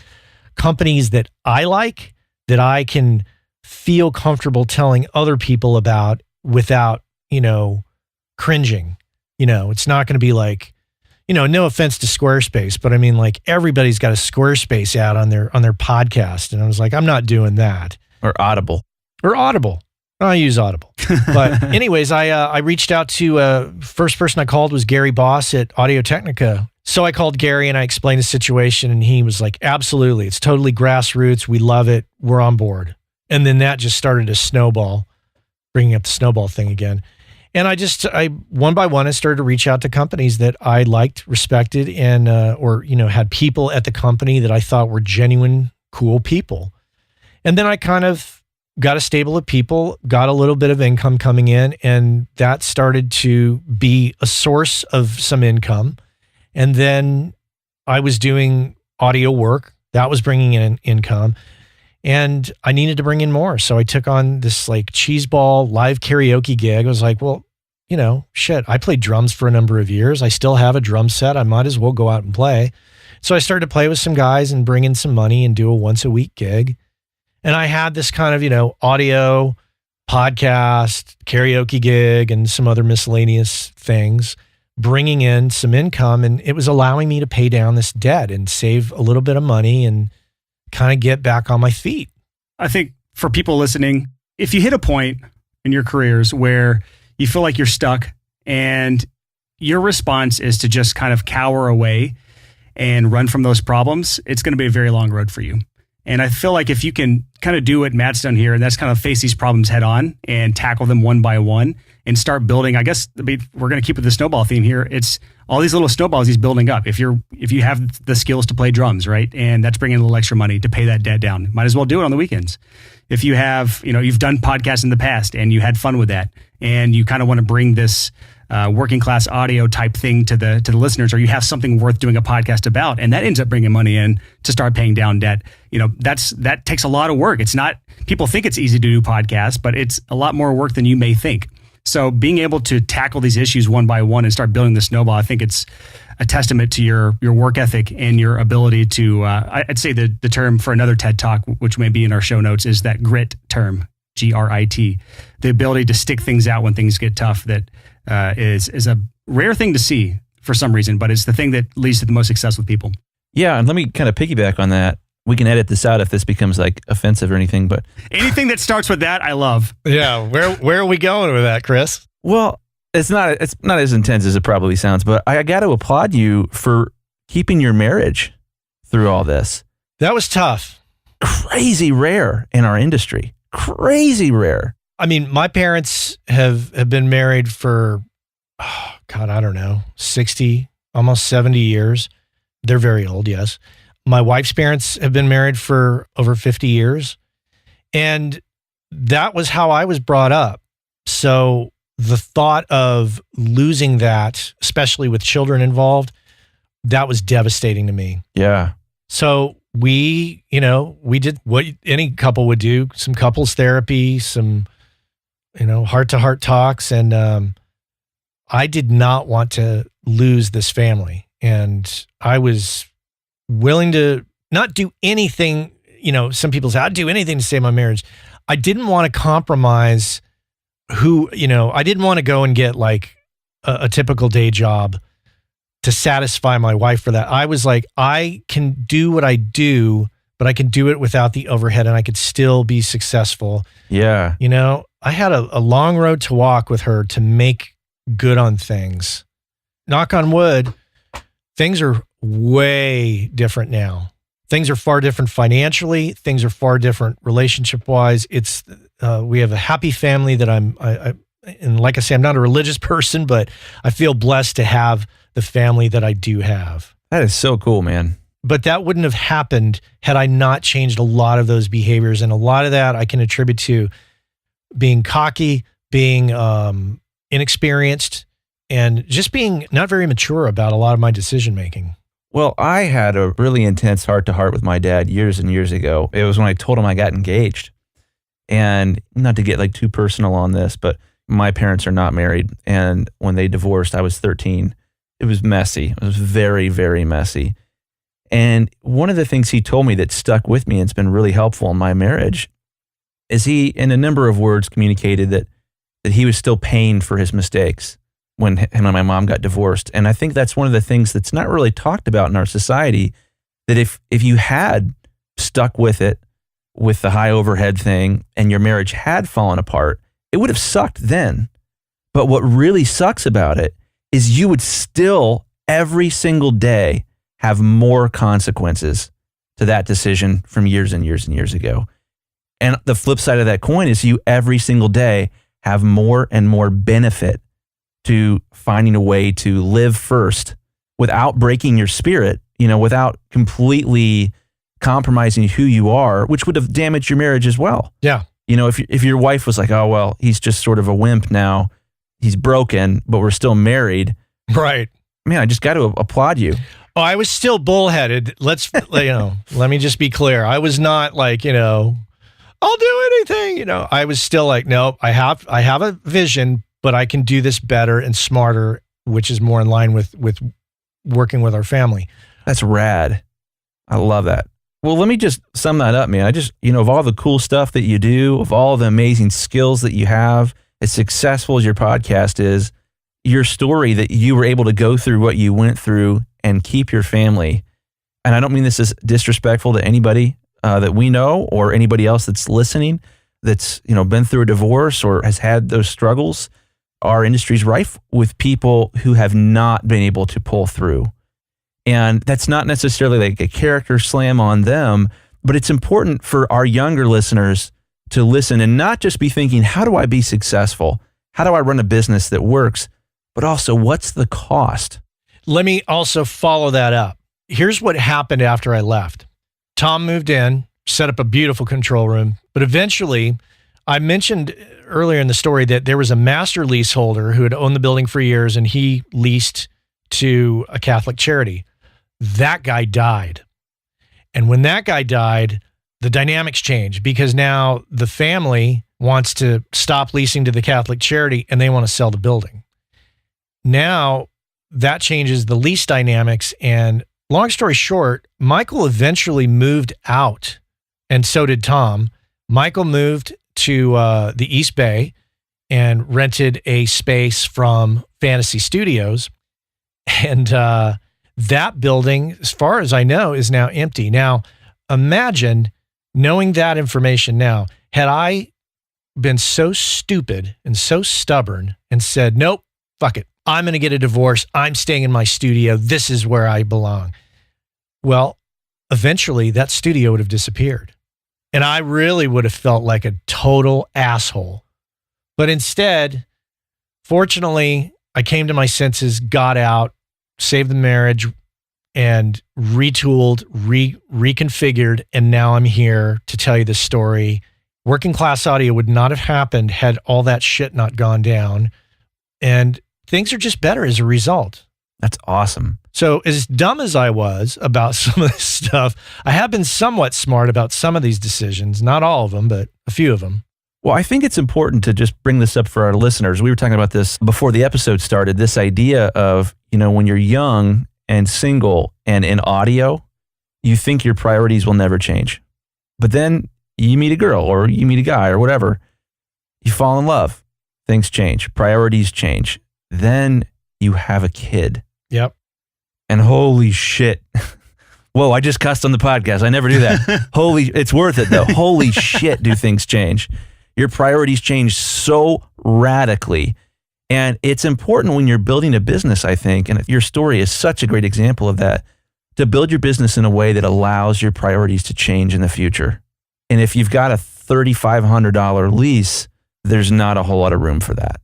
companies that I like, that I can feel comfortable telling other people about without, cringing. It's not going to be like, no offense to Squarespace, but I mean, like everybody's got a Squarespace ad on their podcast. And I was like, I'm not doing that. Or Audible. I use Audible. But anyways, I reached out to, first person I called was Gary Boss at Audio Technica. So I called Gary and I explained the situation and he was like, absolutely. It's totally grassroots. We love it. We're on board. And then that just started to snowball, bringing up the snowball thing again. And I one by one, I started to reach out to companies that I liked, respected, and, had people at the company that I thought were genuine, cool people. And then I kind of got a stable of people, got a little bit of income coming in, and that started to be a source of some income. And then I was doing audio work. That was bringing in income. And I needed to bring in more. So I took on this like cheeseball live karaoke gig. I was like, well, shit, I played drums for a number of years. I still have a drum set. I might as well go out and play. So I started to play with some guys and bring in some money and do a once a week gig. And I had this kind of, audio, podcast, karaoke gig, and some other miscellaneous things. bringing in some income, and it was allowing me to pay down this debt and save a little bit of money and kind of get back on my feet. I think for people listening, if you hit a point in your careers where you feel like you're stuck and your response is to just kind of cower away and run from those problems, it's going to be a very long road for you. And I feel like if you can kind of do what Matt's done here, and that's kind of face these problems head on and tackle them one by one and start building, I guess we're going to keep with the snowball theme here. It's all these little snowballs he's building up. If you have the skills to play drums, right? And that's bringing a little extra money to pay that debt down. Might as well do it on the weekends. If you have, you've done podcasts in the past and you had fun with that and you kind of want to bring this working class audio type thing to the listeners, or you have something worth doing a podcast about, and that ends up bringing money in to start paying down debt. That takes a lot of work. It's not, people think it's easy to do podcasts, but it's a lot more work than you may think. So being able to tackle these issues one by one and start building the snowball, I think it's a testament to your work ethic and your ability to, I'd say the term for another TED Talk, which may be in our show notes, is that grit term, GRIT, the ability to stick things out when things get tough. That is a rare thing to see for some reason, but it's the thing that leads to the most success with people. Yeah, and let me kind of piggyback on that. We can edit this out if this becomes like offensive or anything, but anything that starts with that, I love. Yeah, where are we going with that, Chris? Well, it's not as intense as it probably sounds, but I got to applaud you for keeping your marriage through all this. That was tough. Crazy rare in our industry. Crazy rare. I mean, my parents have been married for, I don't know, 60, almost 70 years. They're very old, yes. My wife's parents have been married for over 50 years. And that was how I was brought up. So the thought of losing that, especially with children involved, that was devastating to me. Yeah. So we did what any couple would do, some couples therapy, some, heart-to-heart talks. And I did not want to lose this family. And I was willing to not do anything. Some people say, I'd do anything to save my marriage. I didn't want to compromise I didn't want to go and get like a typical day job to satisfy my wife for that. I was like, I can do what I do, but I can do it without the overhead and I could still be successful. Yeah. I had a long road to walk with her to make good on things. Knock on wood, things are way different now. Things are far different financially. Things are far different relationship-wise. We have a happy family that and like I say, I'm not a religious person, but I feel blessed to have the family that I do have. That is so cool, man. But that wouldn't have happened had I not changed a lot of those behaviors. And a lot of that I can attribute to being cocky, being inexperienced, and just being not very mature about a lot of my decision-making. Well, I had a really intense heart-to-heart with my dad years and years ago. It was when I told him I got engaged. And not to get like too personal on this, but my parents are not married. And when they divorced, I was 13. It was messy. It was very, very messy. And one of the things he told me that stuck with me and it's been really helpful in my marriage is he, in a number of words, communicated that he was still paying for his mistakes when him and my mom got divorced. And I think that's one of the things that's not really talked about in our society, that if you had stuck with it, with the high overhead thing, and your marriage had fallen apart, it would have sucked then. But what really sucks about it is you would still, every single day, have more consequences to that decision from years and years and years ago. And the flip side of that coin is you, every single day, have more and more benefit to finding a way to live first without breaking your spirit, without completely compromising who you are, which would have damaged your marriage as well. Yeah. If your wife was like, oh, well, he's just sort of a wimp now, he's broken, but we're still married. Right. Man, I just got to applaud you. Oh, I was still bullheaded. Let me just be clear. I was not like, I'll do anything. I was still like, nope, I have a vision, but I can do this better and smarter, which is more in line with working with our family. That's rad. I love that. Well, let me just sum that up, man. I just, of all the cool stuff that you do, of all the amazing skills that you have, as successful as your podcast is, your story that you were able to go through what you went through and keep your family. And I don't mean this as disrespectful to anybody that we know or anybody else that's listening that's, been through a divorce or has had those struggles. Our industry's rife with people who have not been able to pull through. And that's not necessarily like a character slam on them, but it's important for our younger listeners to listen and not just be thinking, how do I be successful? How do I run a business that works? But also, what's the cost? Let me also follow that up. Here's what happened after I left. Tom moved in, set up a beautiful control room, but eventually, I mentioned earlier in the story that there was a master leaseholder who had owned the building for years, and he leased to a Catholic charity. That guy died. And when that guy died, the dynamics changed because now the family wants to stop leasing to the Catholic charity and they want to sell the building. Now that changes the lease dynamics. And long story short, Michael eventually moved out, and so did Tom. Michael moved to the East Bay and rented a space from Fantasy Studios. And that building, as far as I know, is now empty. Now, imagine knowing that information now. Had I been so stupid and so stubborn and said, nope, fuck it, I'm going to get a divorce. I'm staying in my studio. This is where I belong. Well, eventually that studio would have disappeared. And I really would have felt like a total asshole. But instead, fortunately, I came to my senses, got out, saved the marriage, and retooled, reconfigured, and now I'm here to tell you this story. Working Class Audio would not have happened had all that shit not gone down. And things are just better as a result. That's awesome. So as dumb as I was about some of this stuff, I have been somewhat smart about some of these decisions. Not all of them, but a few of them. Well, I think it's important to just bring this up for our listeners. We were talking about this before the episode started, this idea of, when you're young and single and in audio, you think your priorities will never change. But then you meet a girl or you meet a guy or whatever, you fall in love, things change, priorities change. Then you have a kid. Yep. And holy shit. Whoa, I just cussed on the podcast. I never do that. It's worth it though. Holy shit, do things change. Your priorities change so radically. And it's important when you're building a business, I think, and your story is such a great example of that, to build your business in a way that allows your priorities to change in the future. And if you've got a $3,500 lease, there's not a whole lot of room for that.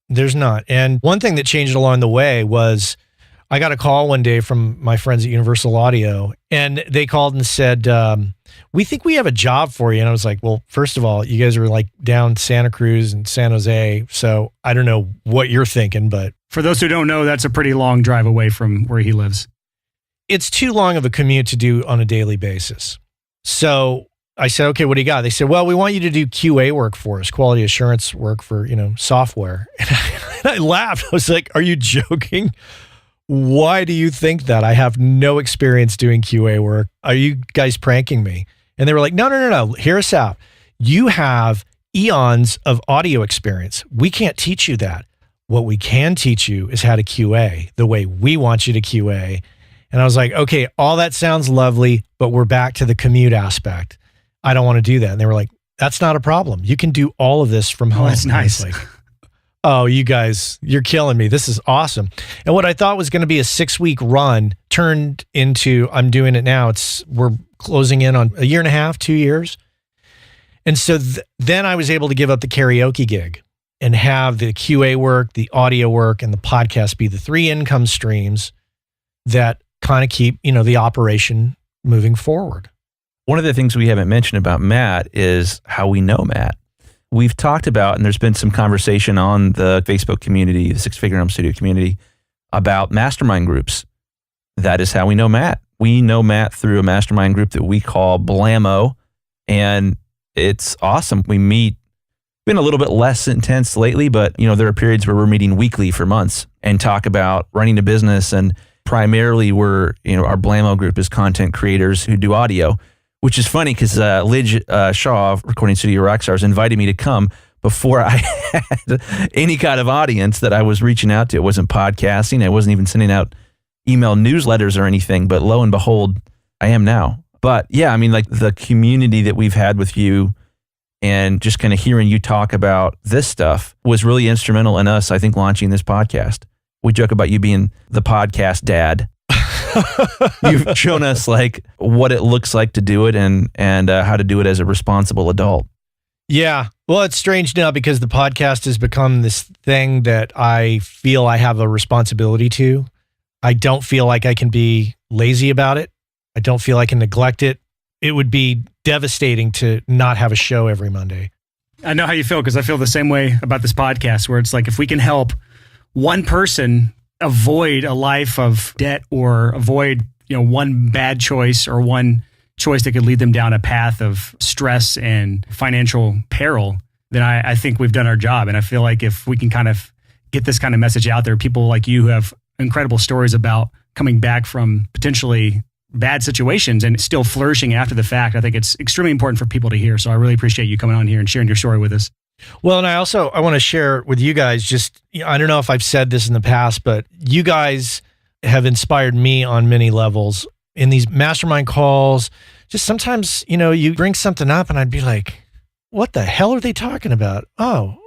There's not. And one thing that changed along the way was I got a call one day from my friends at Universal Audio, and they called and said, we think we have a job for you. And I was like, well, first of all, you guys are like down Santa Cruz and San Jose. So I don't know what you're thinking, but For those who don't know, that's a pretty long drive away from where he lives. it's too long of a commute to do on a daily basis. So I said, okay, what do you got? They said, well, we want you to do QA work for us, quality assurance work for, software. And I laughed. I was like, are you joking? Why do you think that? I have no experience doing QA work. Are you guys pranking me? And they were like, no. Hear us out. You have eons of audio experience. We can't teach you that. What we can teach you is how to QA the way we want you to QA. And I was like, okay, all that sounds lovely, but we're back to the commute aspect. I don't want to do that. And they were like, that's not a problem. You can do all of this from home. Oh, that's nice. Like, oh, you guys, you're killing me. This is awesome. And what I thought was going to be a 6-week run turned into, I'm doing it now. We're closing in on a year and a half, 2 years. And so then I was able to give up the karaoke gig and have the QA work, the audio work, and the podcast be the 3 income streams that kind of keep, the operation moving forward. One of the things we haven't mentioned about Matt is how we know Matt. We've talked about, and there's been some conversation on the Facebook community, the Six Figure Home Studio community, about mastermind groups. That is how we know Matt. We know Matt through a mastermind group that we call Blammo, and it's awesome. We meet, been a little bit less intense lately, but there are periods where we're meeting weekly for months and talk about running a business. And primarily our Blammo group is content creators who do audio, which is funny because Lidge Shaw, Recording Studio Rockstars, invited me to come. before I had any kind of audience that I was reaching out to. It wasn't podcasting. I wasn't even sending out email newsletters or anything, but lo and behold, I am now. But yeah, I mean, like the community that we've had with you and just kind of hearing you talk about this stuff was really instrumental in us, I think, launching this podcast. We joke about you being the podcast dad. You've shown us like what it looks like to do it and how to do it as a responsible adult. Yeah. Well, it's strange now because the podcast has become this thing that I feel I have a responsibility to. I don't feel like I can be lazy about it. I don't feel I can neglect it. It would be devastating to not have a show every Monday. I know how you feel because I feel the same way about this podcast, where it's like if we can help one person avoid a life of debt or avoid, one bad choice or one choice that could lead them down a path of stress and financial peril, then I think we've done our job. And I feel like if we can kind of get this kind of message out there, people like you who have incredible stories about coming back from potentially bad situations and still flourishing after the fact, I think it's extremely important for people to hear. So I really appreciate you coming on here and sharing your story with us. Well, and I want to share with you guys just, I don't know if I've said this in the past, but you guys have inspired me on many levels in these mastermind calls. Just sometimes, you bring something up and I'd be like, what the hell are they talking about? Oh,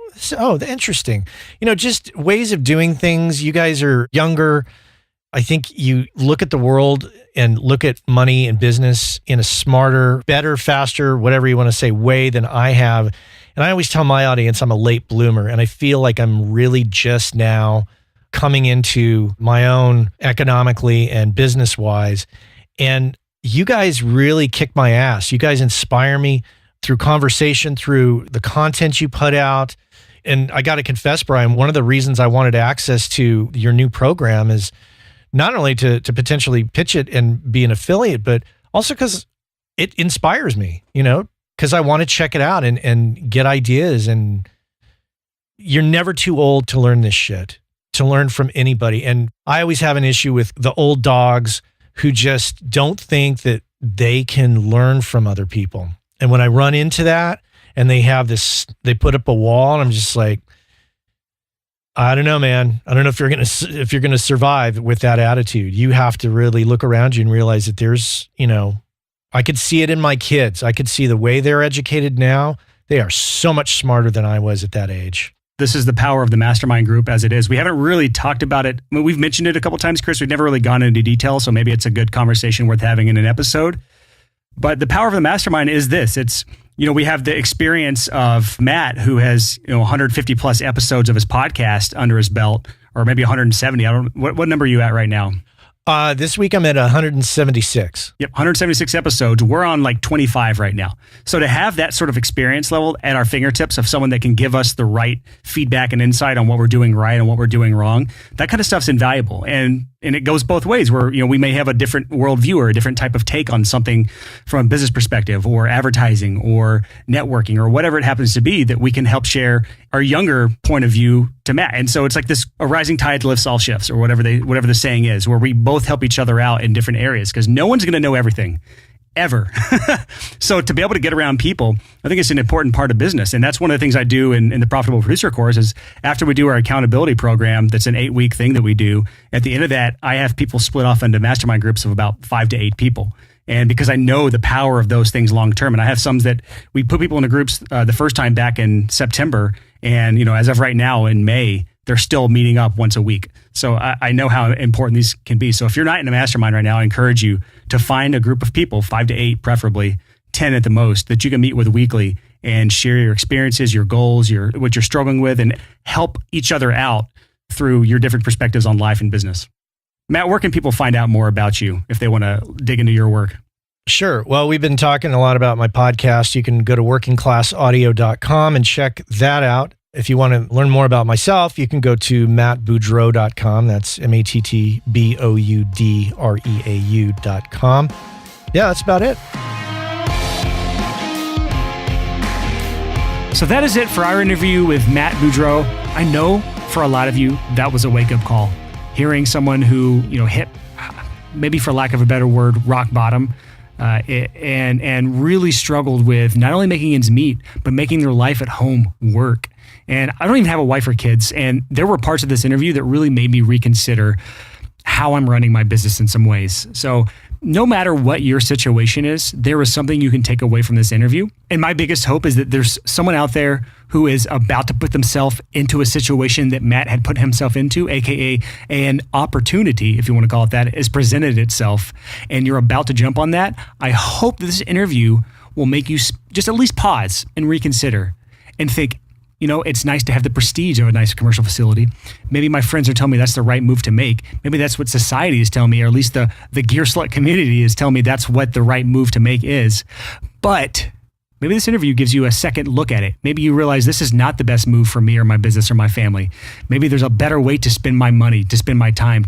interesting. Just ways of doing things. You guys are younger. I think you look at the world and look at money and business in a smarter, better, faster, whatever you want to say, way than I have. And I always tell my audience I'm a late bloomer, and I feel like I'm really just now coming into my own economically and business-wise. And you guys really kick my ass. You guys inspire me through conversation, through the content you put out. And I got to confess, Brian, one of the reasons I wanted access to your new program is not only to potentially pitch it and be an affiliate, but also because it inspires me, because I want to check it out and get ideas. And you're never too old to learn this shit, to learn from anybody. And I always have an issue with the old dogs who just don't think that they can learn from other people. And when I run into that and they put up a wall, and I'm just like, I don't know, man. I don't know if you're going to survive with that attitude. You have to really look around you and realize that there's, I could see it in my kids. I could see the way they're educated now. They are so much smarter than I was at that age. This is the power of the mastermind group as it is. We haven't really talked about it. I mean, we've mentioned it a couple times, Chris. We've never really gone into detail, so maybe it's a good conversation worth having in an episode. But the power of the mastermind is this. It's, we have the experience of Matt, who has 150 plus episodes of his podcast under his belt, or maybe 170. I don't. What number are you at right now? This week I'm at 176. Yep, 176 episodes. We're on like 25 right now. So to have that sort of experience level at our fingertips of someone that can give us the right feedback and insight on what we're doing right and what we're doing wrong, that kind of stuff's invaluable. And it goes both ways where, we may have a different worldview or a different type of take on something from a business perspective or advertising or networking or whatever it happens to be, that we can help share our younger point of view to Matt. And so it's like this, a rising tide lifts all ships, or whatever the saying is, where we both help each other out in different areas, because no one's going to know everything ever. So to be able to get around people, I think it's an important part of business. And that's one of the things I do in the Profitable Producer course is after we do our accountability program, that's an 8-week thing that we do. At the end of that, I have people split off into mastermind groups of about 5 to 8 people. And because I know the power of those things long term, and I have some that we put people into groups the first time back in September. And, as of right now in May, they're still meeting up once a week. So I know how important these can be. So if you're not in a mastermind right now, I encourage you to find a group of people, 5 to 8, preferably 10 at the most, that you can meet with weekly and share your experiences, your goals, what you're struggling with, and help each other out through your different perspectives on life and business. Matt, where can people find out more about you if they want to dig into your work? Sure. Well, we've been talking a lot about my podcast. You can go to workingclassaudio.com and check that out. If you want to learn more about myself, you can go to mattboudreau.com. That's mattboudreau.com. Yeah, that's about it. So that is it for our interview with Matt Boudreau. I know for a lot of you, that was a wake-up call. Hearing someone who, hit, maybe for lack of a better word, rock bottom, and really struggled with not only making ends meet, but making their life at home work. And I don't even have a wife or kids. And there were parts of this interview that really made me reconsider how I'm running my business in some ways. So no matter what your situation is, there is something you can take away from this interview. And my biggest hope is that there's someone out there who is about to put themselves into a situation that Matt had put himself into, AKA an opportunity, if you want to call it that, has presented itself, and you're about to jump on that. I hope that this interview will make you just at least pause and reconsider and think, you know, it's nice to have the prestige of a nice commercial facility. Maybe my friends are telling me that's the right move to make. Maybe that's what society is telling me, or at least the gear slut community is telling me that's what the right move to make is. But maybe this interview gives you a second look at it. Maybe you realize this is not the best move for me or my business or my family. Maybe there's a better way to spend my money, to spend my time,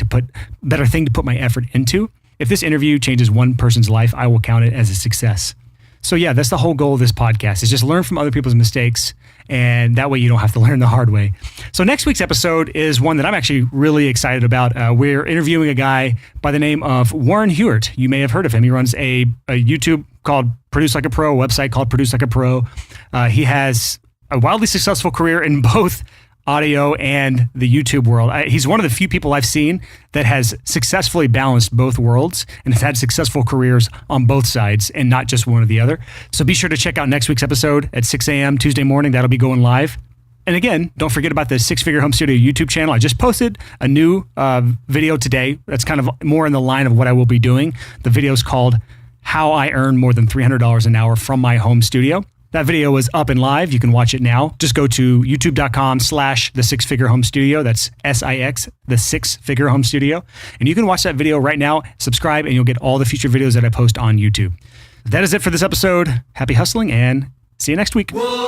better thing to put my effort into. If this interview changes one person's life, I will count it as a success. So yeah, that's the whole goal of this podcast, is just learn from other people's mistakes, and that way you don't have to learn the hard way. So next week's episode is one that I'm actually really excited about. We're interviewing a guy by the name of Warren Hewart. You may have heard of him. He runs a YouTube called Produce Like a Pro, a website called Produce Like a Pro. He has a wildly successful career in both audio and the YouTube world. He's one of the few people I've seen that has successfully balanced both worlds and has had successful careers on both sides and not just one or the other. So be sure to check out next week's episode at 6 a.m. Tuesday morning. That'll be going live. And again, don't forget about the Six Figure Home Studio YouTube channel. I just posted a new video today. That's kind of more in the line of what I will be doing. The video is called How I Earn More Than $300 an Hour from My Home Studio. That video is up and live. You can watch it now. Just go to youtube.com/the Six Figure Home Studio. That's SIX, the Six Figure Home Studio. And you can watch that video right now, subscribe, and you'll get all the future videos that I post on YouTube. That is it for this episode. Happy hustling, and see you next week. Whoa.